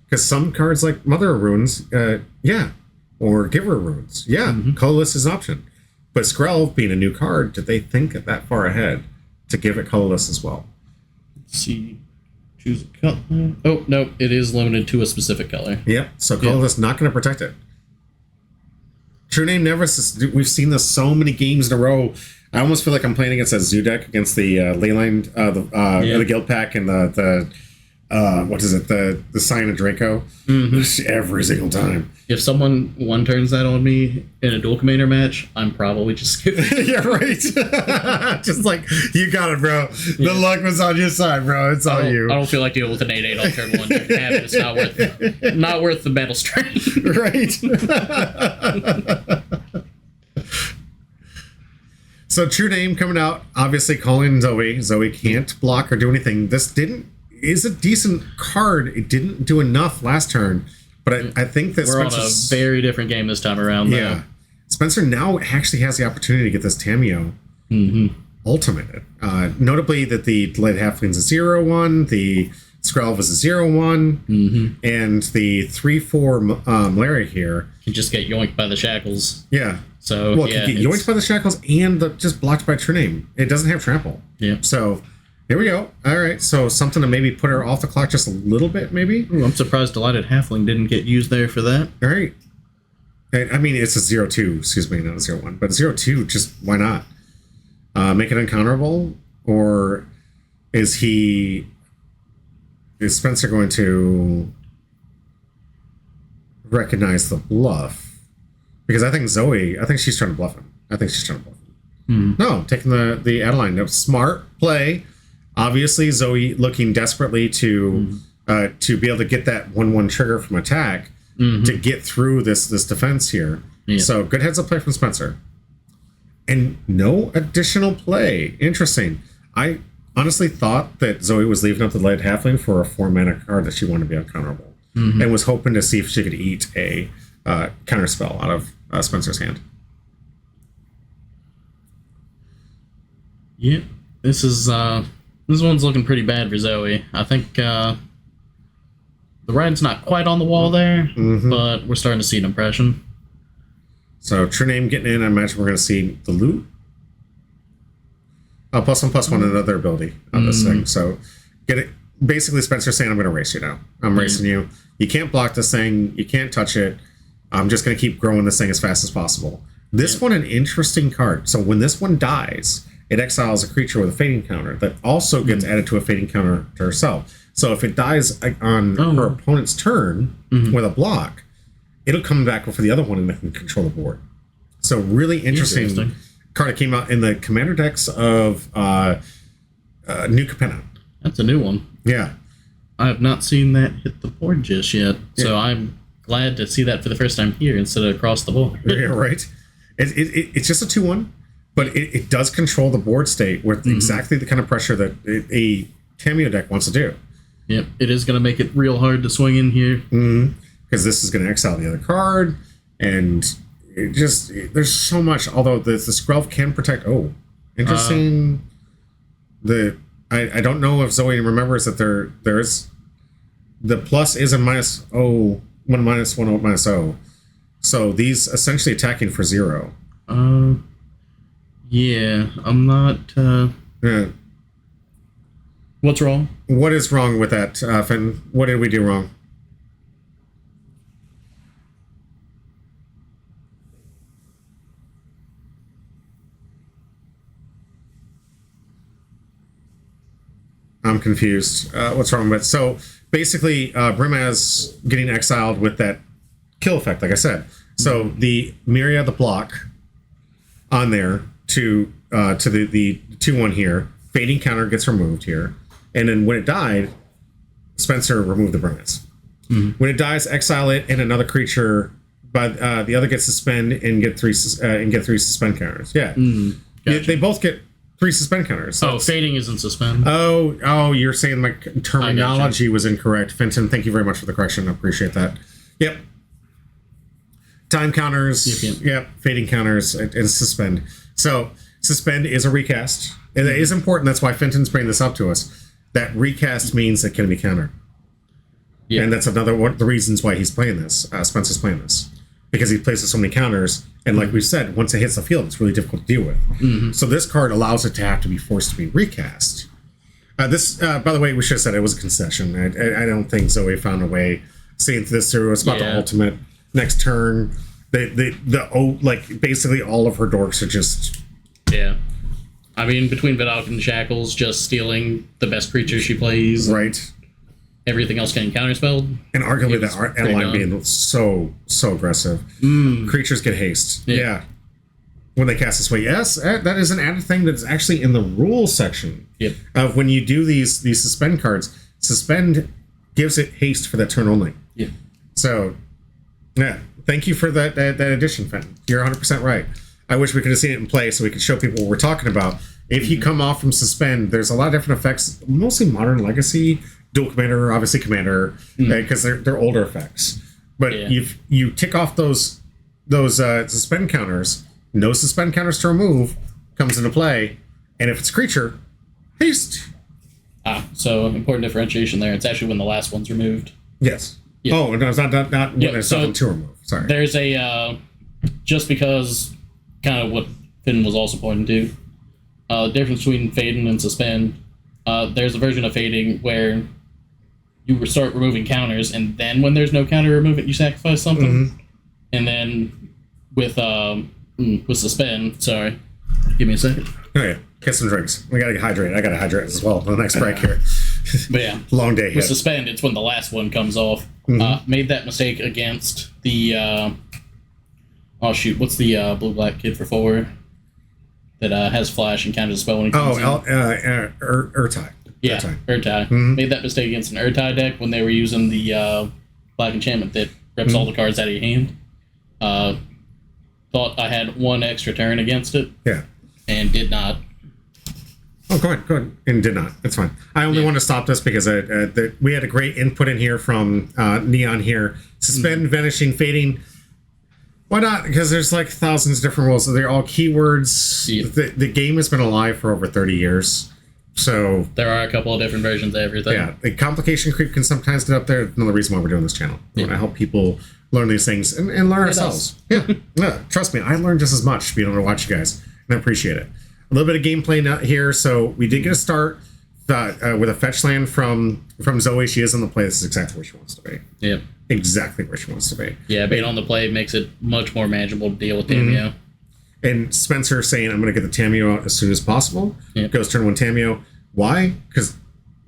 Because some cards like Mother of Runes, or Giver of Runes, colorless is an option. But Skrelv being a new card, did they think that far ahead to give it colorless as well? Let's see. Choose a color. Oh, no, it is limited to a specific color. Yep, so colorless not going to protect it. True Name Nemesis. We've seen this so many games in a row. I almost feel like I'm playing against a zoo deck against the Leyline, the Guild Pack, and the what is it? The Sign of Draco. Every single time. If someone one turns that on me in a dual commander match, I'm probably just yeah, right. Just like, you got it, bro. The luck was on your side, bro. It's all you. I don't feel like dealing with an 8/8 on turn 1. It's not worth the battle strain. Right. So True Name coming out, obviously calling Zoe. Zoe can't block or do anything. This is a decent card. It didn't do enough last turn, but I think that we're on a very different game this time around. Though. Yeah, Spencer now actually has the opportunity to get this Tamiyo ultimated. Notably that the Delayed Halfling's a 0/1, the Skrelv is a 0/1, and the 3/4 Malaria here can just get yoinked by the shackles. Yeah. So well, it can get yoinked by the shackles and just blocked by True Name. It doesn't have trample. Yeah. So here we go. All right. So something to maybe put her off the clock just a little bit, maybe. Ooh, I'm surprised Delighted Halfling didn't get used there for that. All right. I mean, it's a 0/2. Excuse me, not a 0/1, but 0/2. Just why not? Make it uncounterable, or is Spencer going to recognize the bluff? Because I think she's trying to bluff him. No, taking the Adeline. No, smart play. Obviously, Zoe looking desperately to be able to get that 1/1 trigger from attack to get through this defense here. Yeah. So good heads up play from Spencer. And no additional play. Interesting. I honestly thought that Zoe was leaving up the Delayed Halfling for a 4-mana card that she wanted to be uncounterable, and was hoping to see if she could eat a counter spell out of Spencer's hand. Yep, this one's looking pretty bad for Zoe. I think the writing's not quite on the wall there, but we're starting to see an impression. So True Name getting in. I imagine we're going to see the loot. +1/+1 another ability on this thing. So get it. Basically, Spencer saying, "I'm going to race you now. I'm racing you. You can't block this thing. You can't touch it. I'm just going to keep growing this thing as fast as possible." This one, an interesting card. So when this one dies, it exiles a creature with a fading counter that also gets added to a fading counter to herself. So if it dies on her opponent's turn with a block, it'll come back for the other one and it can control the board. So really interesting card that came out in the commander decks of New Capenna. That's a new one. Yeah. I have not seen that hit the board just yet, so I'm glad to see that for the first time here instead of across the board. Yeah, right. It's just a 2/1, but it does control the board state with exactly the kind of pressure that a Tamiyo deck wants to do. Yep, it is going to make it real hard to swing in here. Because this is going to exile the other card, and there's so much. Although the Skrelv can protect. Oh, interesting. I don't know if Zoe remembers that there is the plus is a -1 -1 -0. So these essentially attacking for 0. Yeah, I'm not. Yeah. What's wrong? What is wrong with that, Fenton? What did we do wrong? I'm confused. What's wrong with it? So basically, Brimaz getting exiled with that kill effect, like I said. So the Myria, the block on there to the 2/1 here, fading counter gets removed here, and then when it died, Spencer removed the Brimaz. When it dies, exile it and another creature, but the other gets suspend and get three suspend counters. Yeah, Gotcha. They both get 3 suspend counters. Oh, fading isn't suspend. Oh, you're saying my terminology was incorrect. Fenton, thank you very much for the correction. I appreciate that. Yep. Time counters. Yep. Fading counters and suspend. So suspend is a recast. And it is important. That's why Fenton's bringing this up to us. That recast means it can be countered. Yeah. And that's another one of the reasons why he's playing this. Spencer's playing this. Because he plays with so many counters. And like we said, once it hits the field, it's really difficult to deal with. So this card allows it to have to be forced to be recast. This, by the way, we should have said it was a concession. I don't think Zoe found a way seeing this through. It's about the ultimate. Next turn, Like basically all of her dorks are just I mean, between Vidalk and Shackles, just stealing the best creature she plays, right. Everything else getting counterspelled, and arguably that line being so aggressive. Creatures get haste. Yeah. When they cast this way, yes, that is an added thing that's actually in the rules section. Of when you do these suspend cards, suspend gives it haste for that turn only. So, yeah, thank you for that addition, Fenton. You're 100% right. I wish we could have seen it in play so we could show people what we're talking about. If you come off from suspend, there's a lot of different effects, mostly Modern Legacy, Dual Commander, obviously Commander, because they're older effects. But if you tick off those suspend counters, no suspend counters to remove comes into play, and if it's a creature, haste. So important differentiation there. It's actually when the last one's removed. Yes. Oh, no, it's not when there's something to remove. Sorry. There's a just because kind of what Finn was also pointing to. The difference between fading and suspend. There's a version of fading where you start removing counters, and then when there's no counter to remove it, you sacrifice something. And then with suspend, sorry, give me a second. Oh yeah, get some drinks. We gotta hydrate. I gotta hydrate as well. The next break here. But yeah, long day here. With suspend, it's when the last one comes off. Made that mistake against the what's the blue-black kid for 4 that has flash and counters a spell when he comes in? Urtai. Yeah, Urtai. Made that mistake against an Urtai deck when they were using the black enchantment that rips all the cards out of your hand. Thought I had one extra turn against it. Yeah. And did not. Oh, go ahead. And did not. It's fine. I only want to stop this because we had a great input in here from Neon here. Suspend, vanishing, fading. Why not? Because there's like thousands of different rules. So they're all keywords. The game has been alive for over 30 years. So there are a couple of different versions of everything. Yeah. The complication creep can sometimes get up there. Another reason why we're doing this channel. We want to help people learn these things and learn ourselves. Yeah. Trust me, I learned just as much being able to watch you guys. And I appreciate it. A little bit of gameplay here. So we did get a start with a fetch land from Zoe. She is on the play. This is exactly where she wants to be. Yep. Exactly where she wants to be. Yeah, being on the play makes it much more manageable to deal with Tamiyo. And Spencer saying, I'm going to get the Tamiyo out as soon as possible. Yep. Goes turn 1 Tamiyo. Why? Because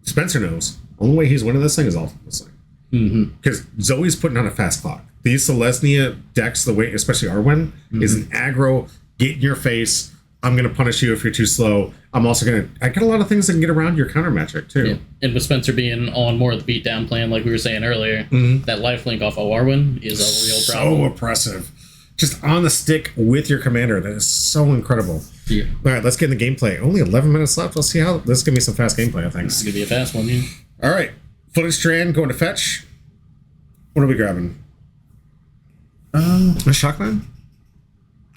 Spencer knows. Only way he's winning this thing is off this thing. Because Zoe's putting on a fast clock. These Selesnya decks, the way, especially Arwen, is an aggro, get in your face. I'm going to punish you if you're too slow. I'm also going to... I got a lot of things that can get around your counter magic, too. Yeah. And with Spencer being on more of the beatdown plan, like we were saying earlier, that lifelink off of Arwen is a real problem. So oppressive. Just on the stick with your commander. That is so incredible. Yeah. All right, let's get in the gameplay. Only 11 minutes left. Let's see how... This is going to be some fast gameplay, I think. This is going to be a fast one, yeah. All right. Footage Strand going to fetch. What are we grabbing? A Shockman?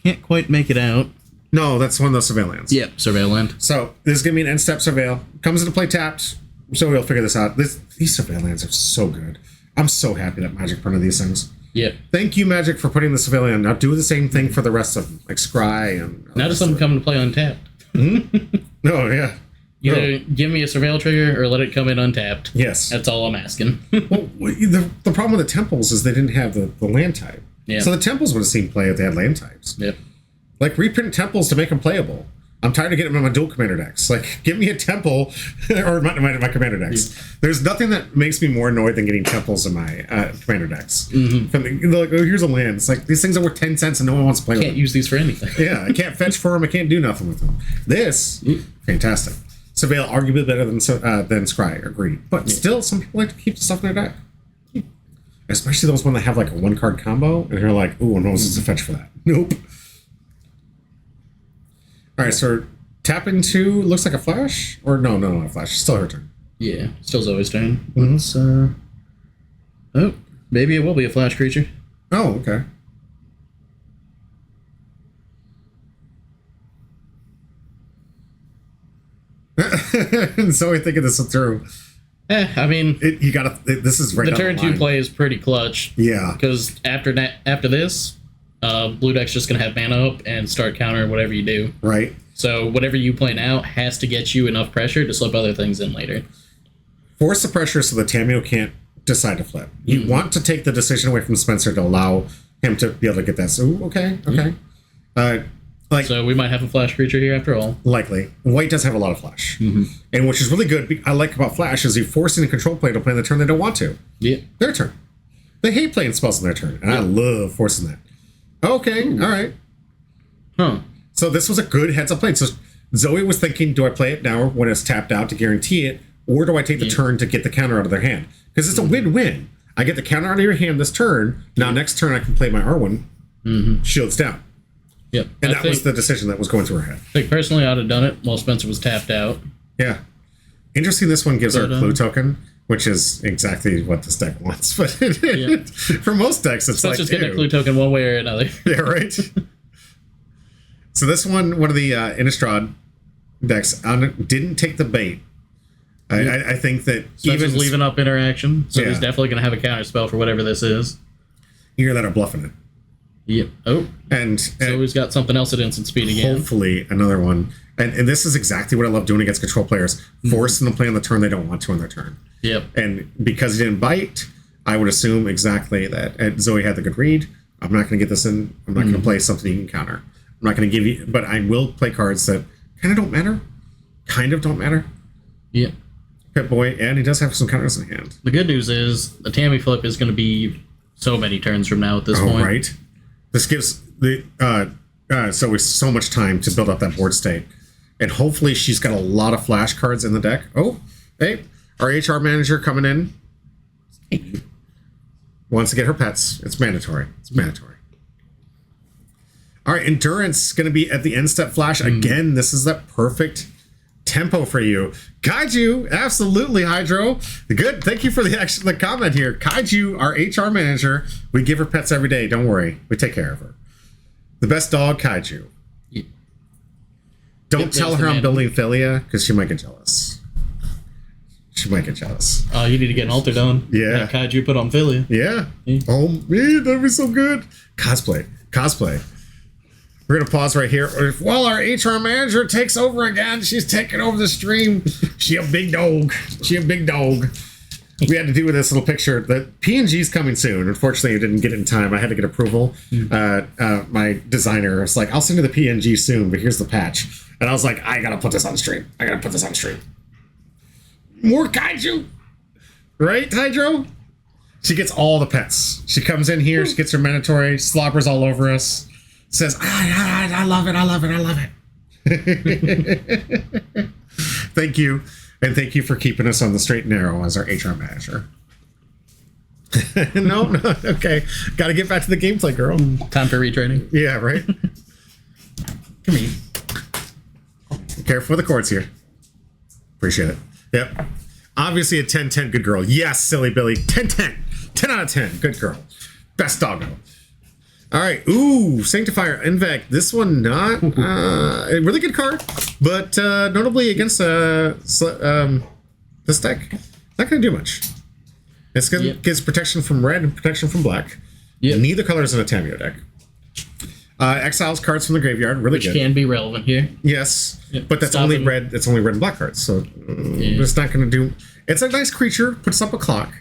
Can't quite make it out. No, that's one of those surveil lands. Yep, surveil land. So this is gonna be an end step surveil. Comes into play tapped. So we'll figure this out. These surveil lands are so good. I'm so happy that Magic printed these things. Yep. Thank you, Magic, for putting the surveil land. Now do the same thing for the rest of them, like Scry and. Now does something come into play untapped? No, yeah. Either give me a surveil trigger or let it come in untapped. Yes. That's all I'm asking. Well, the problem with the temples is they didn't have the land type. Yeah. So the temples would have seen play if they had land types. Yep. Like, reprint temples to make them playable. I'm tired of getting them on my dual commander decks. Like, give me a temple, or my commander decks. Yeah. There's nothing that makes me more annoyed than getting temples in my commander decks. Like, oh, here's a land. It's like, these things are worth 10 cents and no one wants to play with them. Can't use these for anything. Yeah, I can't fetch for them. I can't do nothing with them. This, fantastic. Surveil, arguably better than Scry, agreed. But still, some people like to keep the stuff in their deck. Especially those when they have, like, a one-card combo, and they're like, ooh, no one's supposed to fetch for that. Nope. All right, so tap into looks like a flash, or no, not a flash. Still her turn. Yeah, still Zoe's turn. Let's, oh, maybe it will be a flash creature. Oh, okay. Zoe thinking this through. I mean, you gotta. This is right. The turn 2 play is pretty clutch. Yeah, because after this. Blue deck's just gonna have mana up and start countering whatever you do. Right. So whatever you play now has to get you enough pressure to slip other things in later. Force the pressure so the Tamiyo can't decide to flip. You want to take the decision away from Spencer to allow him to be able to get that. So, okay. So we might have a flash creature here after all. Likely. White does have a lot of flash. And which is really good. I like about flash is you forcing a control player to play on the turn they don't want to. Yeah. Their turn. They hate playing spells on their turn. And I love forcing that. Okay. All right. Huh. So this was a good heads up play. So Zoe was thinking, do I play it now when it's tapped out to guarantee it? Or do I take the turn to get the counter out of their hand? Because it's a win-win. I get the counter out of your hand this turn. Now next turn I can play my Arwen. Shields down. Yep. And that was the decision that was going through her head. I think personally I'd have done it while Spencer was tapped out. Yeah. Interesting, this one gives her a clue token, which is exactly what this deck wants. But for most decks, it's Spencer's like, getting a clue token one way or another. Yeah, right? So this one of the Innistrad decks didn't take the bait. I think that Spencer's leaving up interaction, so he's definitely going to have a counter spell for whatever this is. Either that or bluffing it. Yep. Oh. So he's got something else at instant speed again. Hopefully another one. And this is exactly what I love doing against control players. Forcing them to play on the turn they don't want to on their turn. Yep. And because he didn't bite, I would assume exactly that Zoe had the good read. I'm not going to get this in. I'm not going to play something you can counter. I'm not going to give you... But I will play cards that kind of don't matter. Yep. Pit Boy, and he does have some counters in hand. The good news is the Tammy flip is going to be so many turns from now at this point. Right. This gives the Zoe so much time to build up that board state. And hopefully she's got a lot of flash cards in the deck. Oh, hey, our HR manager coming in. Wants to get her pets. It's mandatory. All right, Endurance going to be at the end step flash. Again, this is that perfect tempo for you. Kaiju, absolutely, Hydro. Good. Thank you for the comment here. Kaiju, our HR manager, we give her pets every day. Don't worry. We take care of her. The best dog, Kaiju. Yeah. Don't tell her I'm building Philia, because she might get jealous. Oh, you need to get an altar done. Yeah. Have Kaiju put on Philia. Yeah. Oh, man, that'd be so good. Cosplay. We're going to pause right here. While our HR manager takes over again, she's taking over the stream. She a big dog. We had to do with this little picture. The PNG's coming soon. Unfortunately, I didn't get it in time. I had to get approval. My designer was like, I'll send you the PNG soon, but here's the patch. And I was like, I got to put this on stream. More Kaiju. Right, Hydro? She gets all the pets. She comes in here. She gets her mandatory. Slobbers all over us. Says, I love it. Thank you. And thank you for keeping us on the straight and narrow as our HR manager. No, okay. Got to get back to the gameplay, girl. Time for retraining. Yeah, right? Come here. Careful with the cords here. Appreciate it. Yep. Obviously a 10-10 good girl. Yes, silly Billy. 10-10. 10 out of 10. Good girl. Best doggo. All right. Ooh, Sanctifier Invec. This one not a really good card, but notably against this deck, not going to do much. It's going to get protection from red and protection from black. Yep. Neither colors in a Tamiyo deck. Exiles cards from the graveyard, really good. Which can be relevant here. Yes, but that's only red. It's only red and black cards, so it's not going to do. It's a nice creature. Puts up a clock.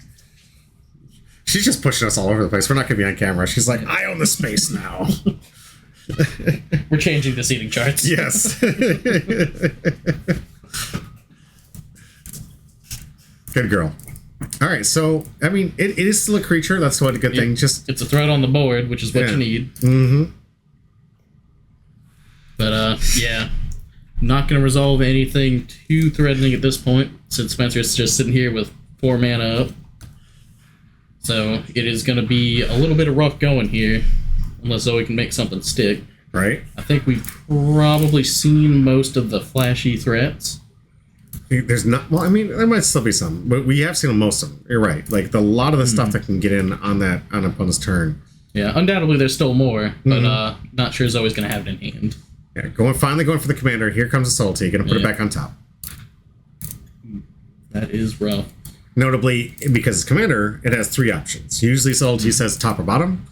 She's just pushing us all over the place. We're not going to be on camera. She's like, I own the space now. We're changing the seating charts. Yes. Good girl. All right, so, I mean, it is still a creature. That's what a good thing. Just it's a threat on the board, which is what you need. Mm-hmm. But, not going to resolve anything too threatening at this point, since Spencer's just sitting here with 4 mana up. So it is going to be a little bit of rough going here, unless Zoe can make something stick. Right. I think we've probably seen most of the flashy threats. There's not... Well, I mean, there might still be some, but we have seen most of them. You're right. Like, a lot of the stuff that can get in on opponent's turn. Yeah, undoubtedly there's still more, but not sure Zoe's going to have it in hand. Yeah, finally going for the commander. Here comes the Salty. Going to put it back on top. That is rough. Notably, because it's commander, it has 3 options. Usually Subtlety says top or bottom,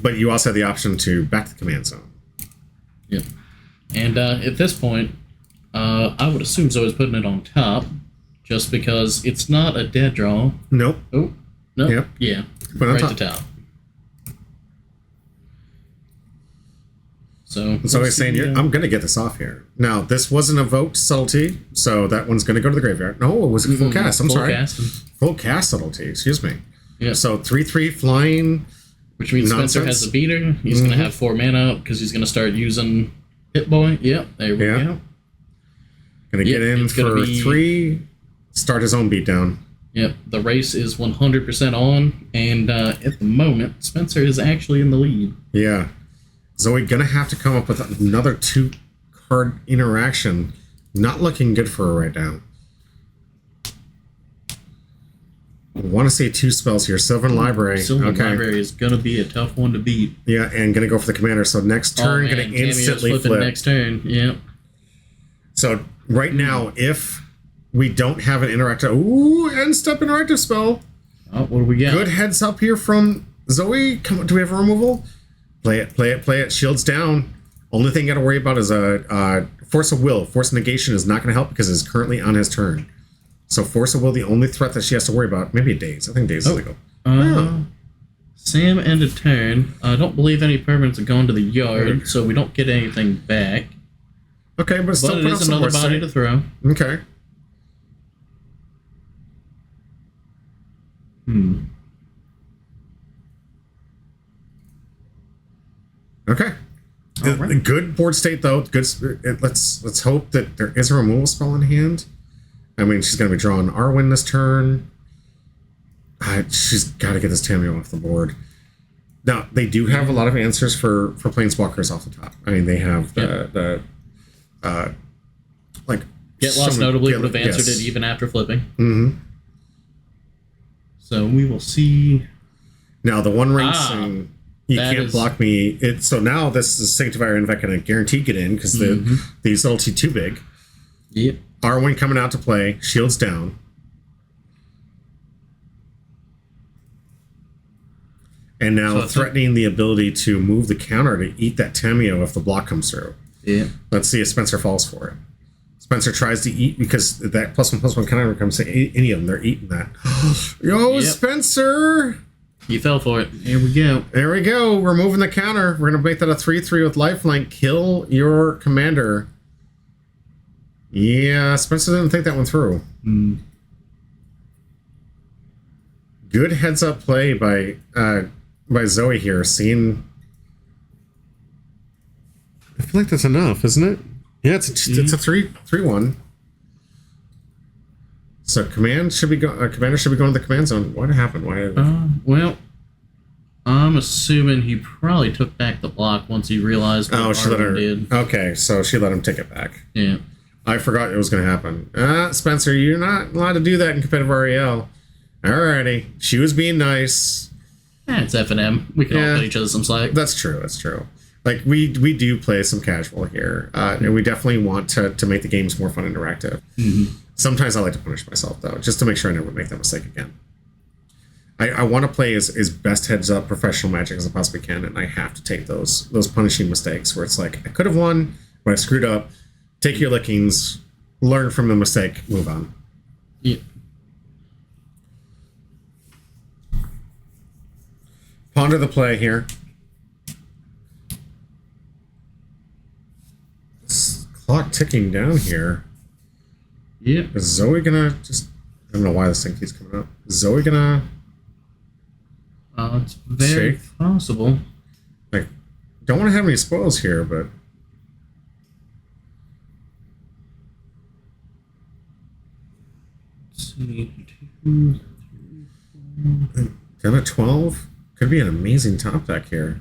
but you also have the option to back the command zone. Yep. And at this point, I would assume Zoe's putting it on top, just because it's not a dead draw. Nope. Oh, no. Yep. Yeah. Put it on right top. to top. So he's saying, I'm going to get this off here. Now, this wasn't a vote subtlety, so that one's going to go to the graveyard. No, it was a full cast. I'm sorry. Full cast subtlety, excuse me. Yeah. So 3/3 flying. Which means nonsense. Spencer has a beater. He's going to have 4 mana because he's going to start using Hit Boy. Yep, there we go. Going to get in for 3, start his own beatdown. Yep, the race is 100% on, and at the moment, Spencer is actually in the lead. Yeah. Zoe going to have to come up with another 2-card interaction. Not looking good for her right now. I want to say 2 spells here. Sylvan Library. Sylvan Library is going to be a tough one to beat. Yeah, and going to go for the commander. So next turn, going to instantly flip. Next turn, yeah. So right now, if we don't have an interactive... Ooh, end-step interactive spell. Oh, what do we got? Good heads up here from Zoe. Come on, do we have a removal? Play it. Shields down. Only thing you got to worry about is a Force of Will. Force of Negation is not going to help because it's currently on his turn. So Force of Will, the only threat that she has to worry about, maybe a Daze. I think Daze is legal. Sam ended turn. I don't believe any permanents are going to the yard, so we don't get anything back. Okay, but still it is another body to throw. Okay. Okay. Right. Good board state though. Good. Let's hope that there is a removal spell in hand. I mean, she's going to be drawing Arwen this turn. She's got to get this Tamiyo off the board. Now they do have a lot of answers for planeswalkers off the top. I mean, they have the Get Lost notably would have answered it even after flipping. So we will see. Now the one ring saying you can't block me. So now this is Sanctifier Invec going to guarantee get in because these ulti too big. Yep. Arwen coming out to play. Shields down. And now threatening the ability to move the counter to eat that Tamiyo if the block comes through. Yeah. Let's see if Spencer falls for it. Spencer tries to eat because that +1/+1 counter comes to any of them. They're eating that. Spencer! You fell for it. Here we go. There we go. We're moving the counter. We're going to make that a 3/3 with lifelink. Kill your commander. Yeah, Spencer didn't think that one through. Good heads up play by Zoe here. Seeing, I feel like that's enough, isn't it? Yeah, it's a 3/1. So commander should be going to the command zone. What happened? Well, I'm assuming he probably took back the block once he realized what Arwen did. Okay, so she let him take it back. Yeah. I forgot it was going to happen. Spencer, you're not allowed to do that in competitive REL. Alrighty. She was being nice. It's F&M. We can all cut each other some slack. That's true. Like, we do play some casual here. And we definitely want to make the games more fun and interactive. Sometimes I like to punish myself, though, just to make sure I never make that mistake again. I want to play as best heads up professional Magic as I possibly can, and I have to take those punishing mistakes where it's like, I could have won, but I screwed up. Take your lickings, learn from the mistake, move on. Yeah. Ponder the play here. This clock ticking down here. Yeah. Is Zoe gonna just... I don't know why this thing keeps coming up. Is Zoe gonna... it's very possible. Like, don't want to have any spoils here, but... Let's see. 2, 3, 4. Down at 12? Could be an amazing top deck here.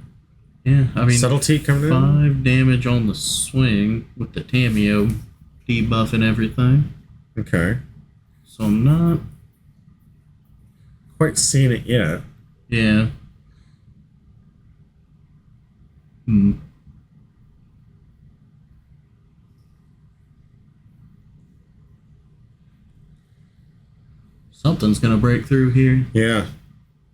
Yeah, I mean... Subtlety coming in? 5 damage on the swing with the Tamiyo debuff and everything. Okay. So I'm not... quite seeing it yet. Yeah. Something's gonna break through here. Yeah.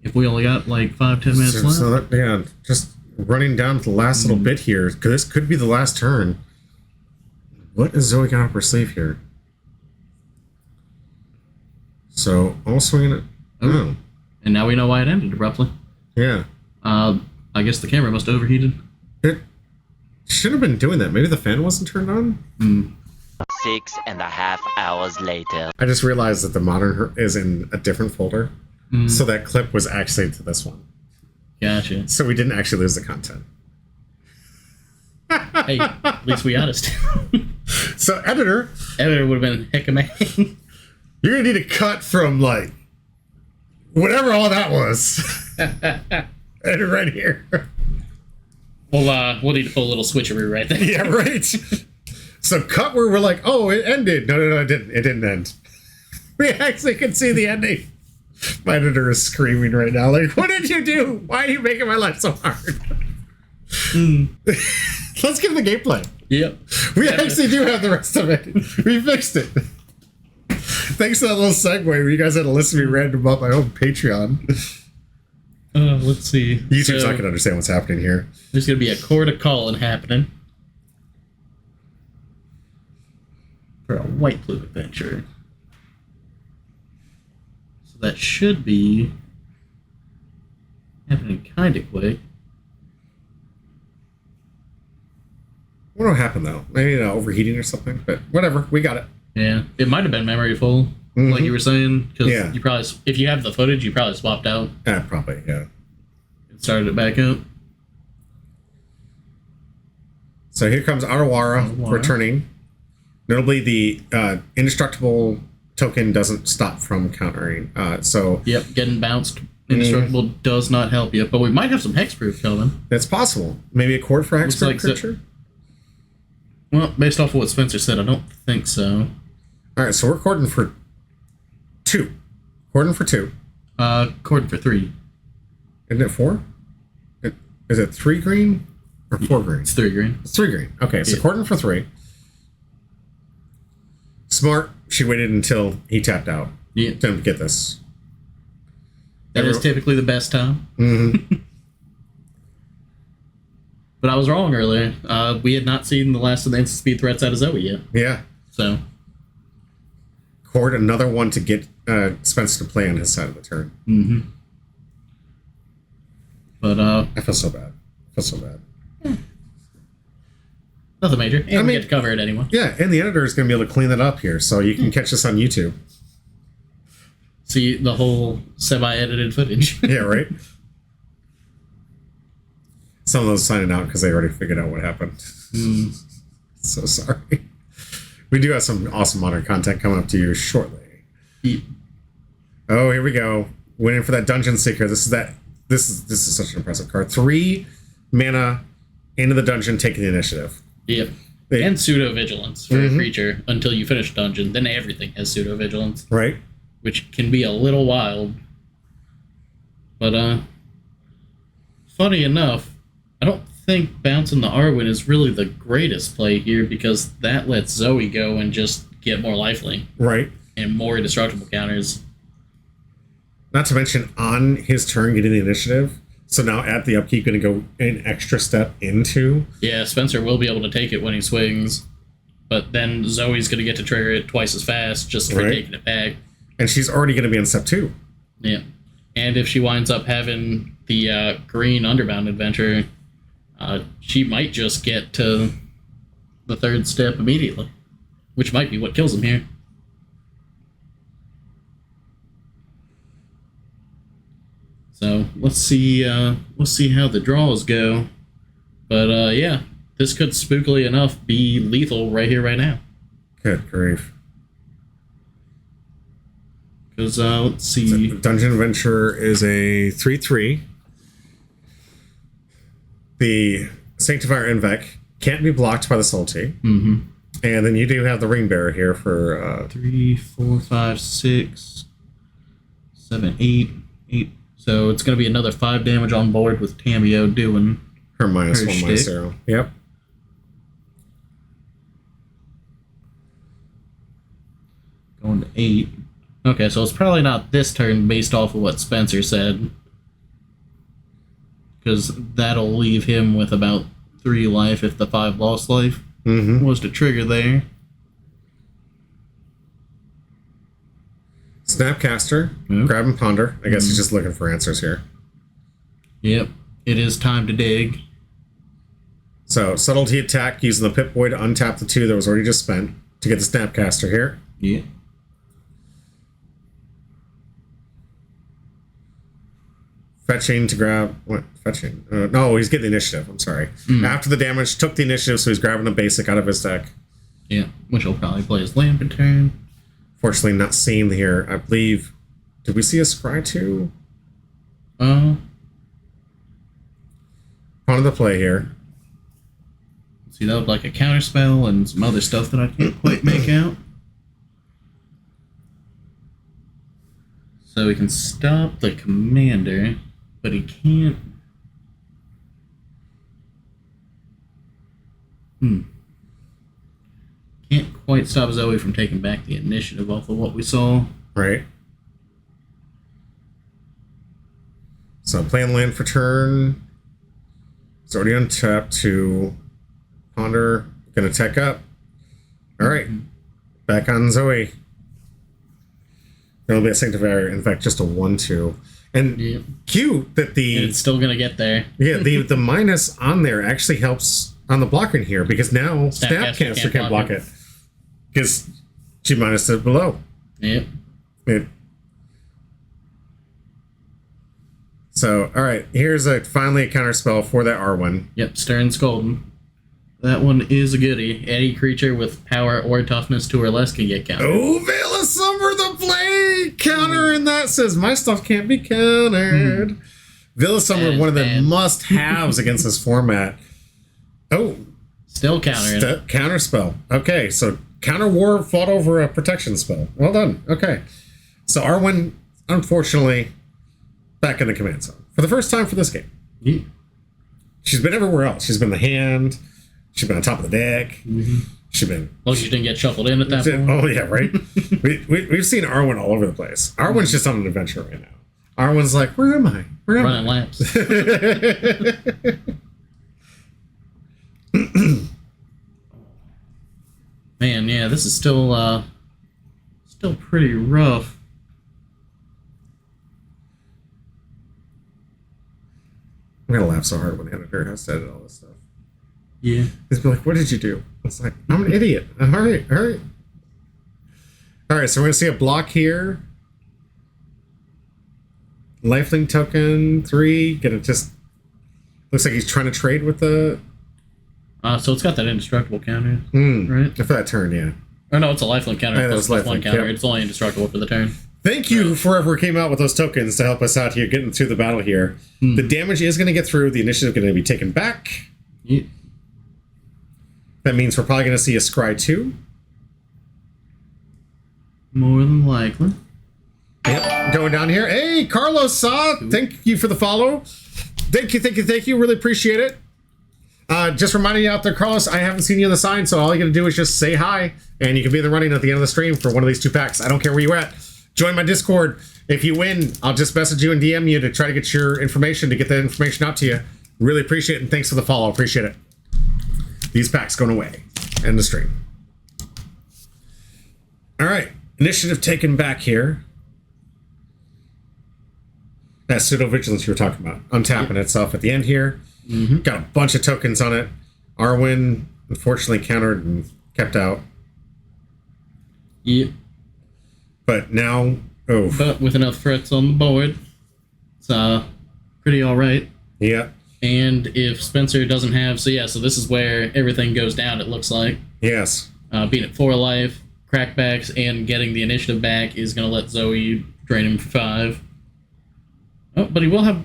If we only got like 5-10 minutes left. So that, just running down to the last little bit here, because this could be the last turn. What is Zoe got up her sleeve here? So, all swinging it. Oh. And now we know why it ended abruptly. Yeah. I guess the camera must have overheated. Should have been doing that. Maybe the fan wasn't turned on? 6.5 hours later. I just realized that the modern is in a different folder. So that clip was actually to this one. Gotcha. So we didn't actually lose the content. Hey, at least we honest. So editor Would have been heck of man. You're gonna need a cut from like whatever all that was. And right here. Well, we'll need to pull a little switcheroo right there. Yeah, right. So cut where we're like, oh, it ended. No, it didn't. It didn't end. We actually can see the ending. My editor is screaming right now, like, what did you do? Why are you making my life so hard? Let's give the gameplay. Yep. We actually do have the rest of it. We fixed it. Thanks to that little segue where you guys had to listen to me random about my own Patreon. Let's see. YouTube's not going to understand what's happening here. There's going to be a court of calling happening for a white plume adventure. So that should be happening kind of quick. What will happen though? Maybe overheating or something, but whatever. We got it. Yeah, it might have been memory full, like you were saying, because you probably, if you have the footage, you probably swapped out. Probably, yeah. And started it back up. So here comes Arawara returning. Notably, the indestructible token doesn't stop from countering. Yep, getting bounced indestructible does not help you, but we might have some hexproof coming. That's possible. Maybe a cord for hexproof creature? Well, based off of what Spencer said, I don't think so. All right, so we're cording for 2. Cording for 2. Cording for 3. Isn't it 4? Is it 3 green or 4 green? It's 3 green. It's 3 green. Okay, so cording for 3. Smart. She waited until he tapped out. Yeah. To get this. That is typically the best time. Mm-hmm. But I was wrong earlier. We had not seen the last of the instant speed threats out of Zoe yet. Yeah. So. Cord another one to get Spencer to play on his side of the turn. Mm-hmm. But I feel so bad. Nothing major. And we get to cover it anyway. Yeah, and the editor is going to be able to clean it up here, so you can catch this on YouTube. See the whole semi-edited footage. Yeah, right? Some of those signing out because they already figured out what happened. So sorry. We do have some awesome modern content coming up to you shortly. Yep. Oh, here we go. Waiting for that Dungeon Seeker. This is such an impressive card. 3 mana into the dungeon, taking the initiative. Yep. And pseudo-vigilance for a creature until you finish dungeon. Then everything has pseudo-vigilance. Right. Which can be a little wild. But, funny enough, I don't think bouncing the Arwen is really the greatest play here because that lets Zoe go and just get more lifelink. Right. And more indestructible counters. Not to mention on his turn getting the initiative. So now at the upkeep going to go an extra step into. Yeah, Spencer will be able to take it when he swings. But then Zoe's going to get to trigger it twice as fast just for taking it back. And she's already going to be on step 2. Yeah. And if she winds up having the green Underbound adventure, she might just get to the 3rd step immediately. Which might be what kills him here. So let's see how the draws go. But yeah, this could spookily enough be lethal right here, right now. Good grief. Because let's see. So Dungeon Adventure is a 3/3. The Sanctifier Invec can't be blocked by the Salty. Mm-hmm. And then you do have the Ring Bearer here for 3, 4, 5, 6, 7, 8. So it's going to be another 5 damage on board with Tamiyo doing her -1, shtick. -0. Yep. Going to 8. Okay, so it's probably not this turn based off of what Spencer said. Because that'll leave him with about 3 life if the 5 lost life was to trigger there. Snapcaster, grab and ponder. I guess he's just looking for answers here. Yep, it is time to dig. So, subtlety attack using the Pip-Boy to untap the 2 that was already just spent to get the Snapcaster here. Yeah. Fetching to grab... What? Fetching? No, he's getting the initiative. I'm sorry. After the damage, took the initiative, so he's grabbing a basic out of his deck. Yeah, which he'll probably play his Lamp in turn. Fortunately, not seeing here. I believe... Did we see a Scry 2? On the play here. See, that would like a counterspell and some other stuff that I can't quite make out. So he can stop the commander, but he can't... Can't quite stop Zoe from taking back the initiative off of what we saw. Right. So playing land for turn. It's already untapped to Ponder. Gonna tech up. Alright. Back on Zoe. It'll be a Sanctifier. In fact, just a 1-2. And cute that the... And it's still gonna get there. Yeah, the minus on there actually helps on the blocker in here, because now Snapcaster can't block it. Because she minus it below. Yep. So, alright, here's finally a counterspell for that Arwen. Yep, Stern's Golden. That one is a goodie. Any creature with power or toughness 2 or less can get countered. Oh, Veil of Summer, the play! Countering that says, my stuff can't be countered. Veil of Summer, one of the must-haves against this format. Oh. Still countering. Counterspell. Okay, so counter war fought over a protection spell. Well done. Okay. So Arwen, unfortunately, back in the command zone. For the first time for this game. Yeah. She's been everywhere else. She's been in the hand. She's been on top of the deck. She's been... Well, she didn't get shuffled in at that point. Oh, yeah, right? We've seen Arwen all over the place. Arwen's just on an adventure right now. Arwen's like, where am I? Running laps. Man, yeah, this is still pretty rough. I'm gonna laugh so hard when Henniker has to edit all this stuff. Yeah. He's be like, what did you do? It's like, I'm an idiot. All right. All right, so we're gonna see a block here. Lifelink token 3. Gonna just... Looks like he's trying to trade with the... So it's got that indestructible counter, right? For that turn, yeah. Oh no, it's a lifelink counter. Yeah, that's plus lifelink, 1 counter. yep. It's only indestructible for the turn. Thank you for whoever came out with those tokens to help us out here, getting through the battle here. The damage is going to get through. The initiative is going to be taken back. Yeah. That means we're probably going to see a Scry 2. More than likely. Yep, going down here. Hey, Carlos Saw, thank you for the follow. Thank you. Really appreciate it. Just reminding you out there, Carlos, I haven't seen you on the sign, so all you got to do is just say hi, and you can be in the running at the end of the stream for one of these 2 packs. I don't care where you're at. Join my Discord. If you win, I'll just message you and DM you to try to get your information, to get that information out to you. Really appreciate it, and thanks for the follow. Appreciate it. These packs going away. End the stream. All right. Initiative taken back here. That pseudo-vigilance you were talking about. Untapping itself at the end here. Got a bunch of tokens on it. Arwen, unfortunately, countered and kept out. Yep. But now... Oh. But with enough threats on the board, it's pretty alright. Yeah. And if Spencer doesn't have... So this is where everything goes down, it looks like. Yes. Being at 4 life, crackbacks, and getting the initiative back is going to let Zoe drain him for 5. Oh, but he will have...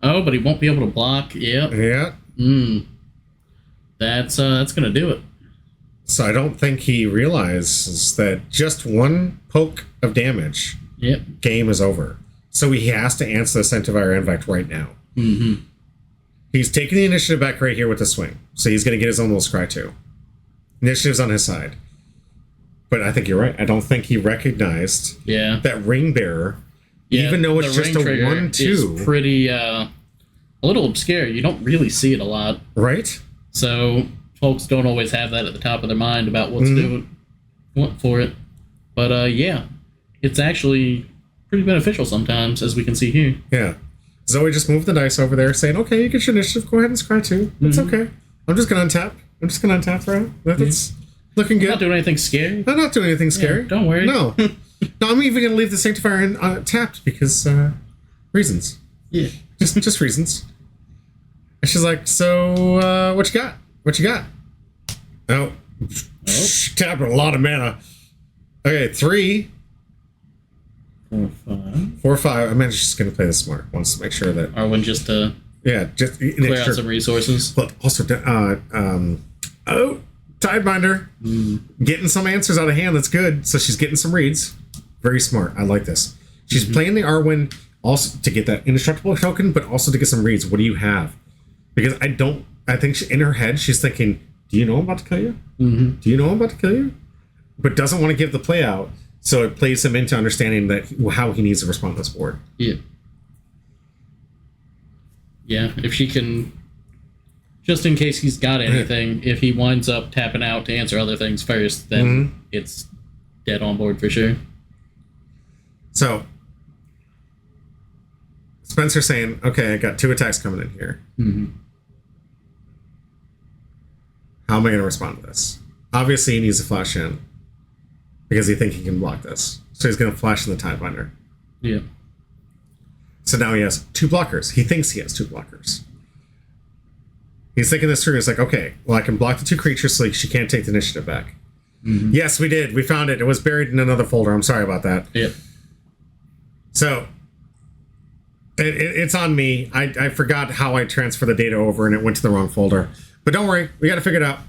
Oh, but he won't be able to block. Yep. Yeah. That's going to do it. So I don't think he realizes that just 1 poke of damage, game is over. So he has to answer the Sanctifier Invect right now. He's taking the initiative back right here with the swing. So he's going to get his own little Scry 2. Initiative's on his side. But I think you're right. I don't think he recognized that Ring Bearer, even though it's just a 1-2. Is pretty, a little obscure. You don't really see it a lot. Right? So... Folks don't always have that at the top of their mind about what's doing for it. But, it's actually pretty beneficial sometimes, as we can see here. Yeah. Zoe just moved the dice over there, saying, okay, you get your initiative. Go ahead and Scry 2. It's okay. I'm just gonna untap. I'm just gonna untap throw. That's looking good. I'm not doing anything scary. I'm not doing anything scary. Yeah, don't worry. No. No, I'm even gonna leave the Sanctifier in tapped because reasons. Yeah. Just reasons. And she's like, so what you got? What you got? Oh. Tapping a lot of mana. Okay, 3. 4, 5. 4, 5. I mean, she's gonna play this smart. Wants to make sure that Arwen just just clear out some resources. But also, Tidebinder, getting some answers out of hand. That's good. So she's getting some reads. Very smart. I like this. She's playing the Arwen also to get that indestructible token, but also to get some reads. What do you have? Because I think in her head she's thinking, do you know I'm about to kill you? Do you know I'm about to kill you? But doesn't want to give the play out, so it plays him into understanding that how he needs to respond to this board. Yeah. Yeah, if she can, just in case he's got anything, if he winds up tapping out to answer other things first, then it's dead on board for sure. So, Spencer's saying, okay, I got 2 attacks coming in here. How am I going to respond to this? Obviously, he needs to flash in because he thinks he can block this. So he's going to flash in the Tidebinder. Yeah. So now he has 2 blockers. He thinks he has 2 blockers. He's thinking this through. He's like, okay, well, I can block the 2 creatures so she can't take the initiative back. Yes, we did. We found it. It was buried in another folder. I'm sorry about that. Yep. So it's on me. I forgot how I transferred the data over and it went to the wrong folder. But don't worry. We got to figure it out.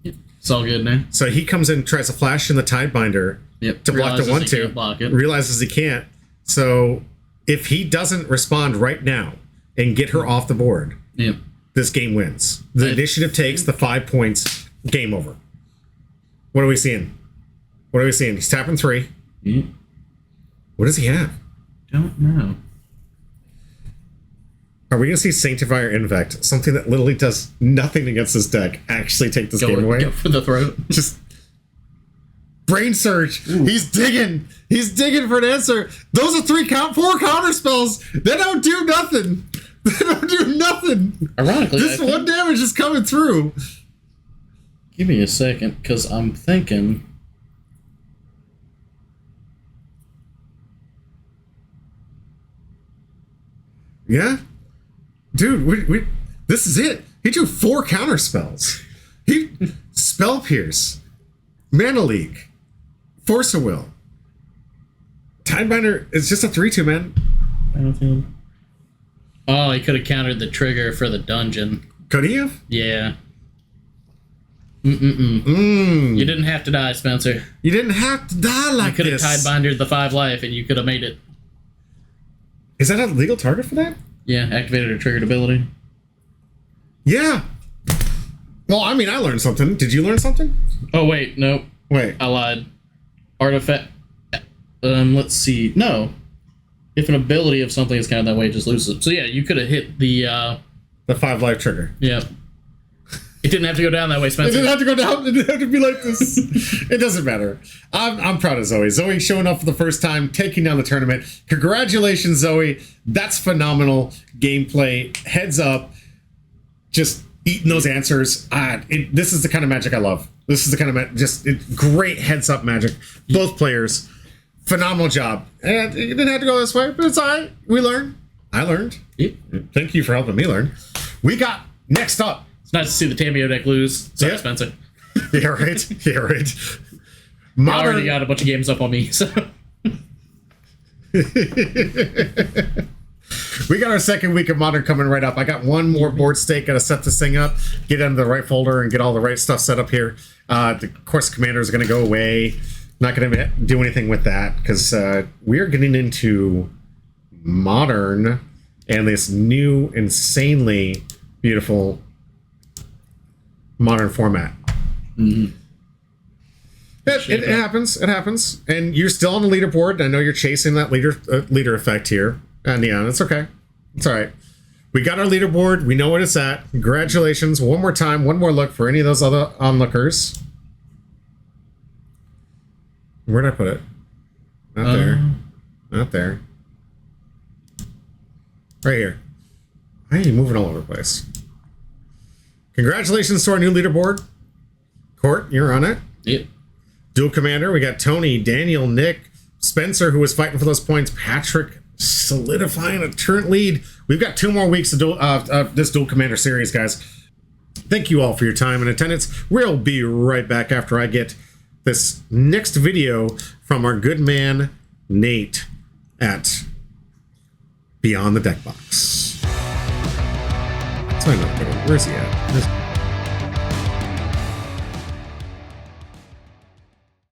It's all good now. So he comes in, tries to flash in the Tidebinder to block the 1/2. Realizes he can't. So if he doesn't respond right now and get her off the board, this game wins. The initiative takes the 5 points. Game over. What are we seeing? He's tapping 3. What does he have? Don't know. Are we going to see Sanctifier Invect, something that literally does nothing against this deck, actually take this game away? Go for the throat. Just brain surge. Ooh. He's digging for an answer. Those are 4 counter spells. They don't do nothing. Ironically, this one damage is coming through. Give me a second, because I'm thinking. Yeah? Dude, this is it. He drew 4 counter spells. He Spell Pierce, Mana Leak, Force of Will. Tidebinder is just a 3/2, man. Oh, he could have countered the trigger for the dungeon. Could he have? Yeah. You didn't have to die, Spencer. You didn't have to die like this. You could have Tidebindered the 5 life and you could have made it. Is that a legal target for that? Yeah, activated a triggered ability. Yeah. Well, I mean, I learned something. Did you learn something? Oh, wait, no. Wait. I lied. Artifact. Let's see. No. If an ability of something is counted that way, it just loses it. So, yeah, you could have hit the 5 life trigger. Yeah. It didn't have to go down that way, Spencer. It didn't have to go down. It didn't have to be like this. It doesn't matter. I'm proud of Zoe. Zoe showing up for the first time, taking down the tournament. Congratulations, Zoe. That's phenomenal gameplay. Heads up. Just eating those answers. This is the kind of magic I love. This is the kind of great heads up magic. Both players. Phenomenal job. And it didn't have to go this way, but it's all right. We learned. I learned. Yep. Thank you for helping me learn. We got next up. Nice to see the Tamiyo deck lose. Sorry, Spencer. Yeah, right. Yeah, right. I already got a bunch of games up on me, so. We got our second week of Modern coming right up. I got one more board stake. Got to set this thing up, get it into the right folder, and get all the right stuff set up here. Of course, Commander is going to go away. Not going to do anything with that because we are getting into Modern and this new, insanely beautiful Modern format. It happens. It happens. And you're still on the leaderboard. I know you're chasing that leader effect here. And yeah, it's okay. It's all right. We got our leaderboard. We know what it's at. Congratulations. One more time. One more look for any of those other onlookers. Where'd I put it? Not there. Not there. Right here. Why are you moving all over the place? Congratulations to our new leaderboard. Court, you're on it. Yep. Dual Commander, we got Tony, Daniel, Nick, Spencer, who was fighting for those points, Patrick solidifying a current lead. We've got 2 more weeks of this Dual Commander series, guys. Thank you all for your time and attendance. We'll be right back after I get this next video from our good man, Nate, at Beyond the Deck Box. That's my note. Where's he at?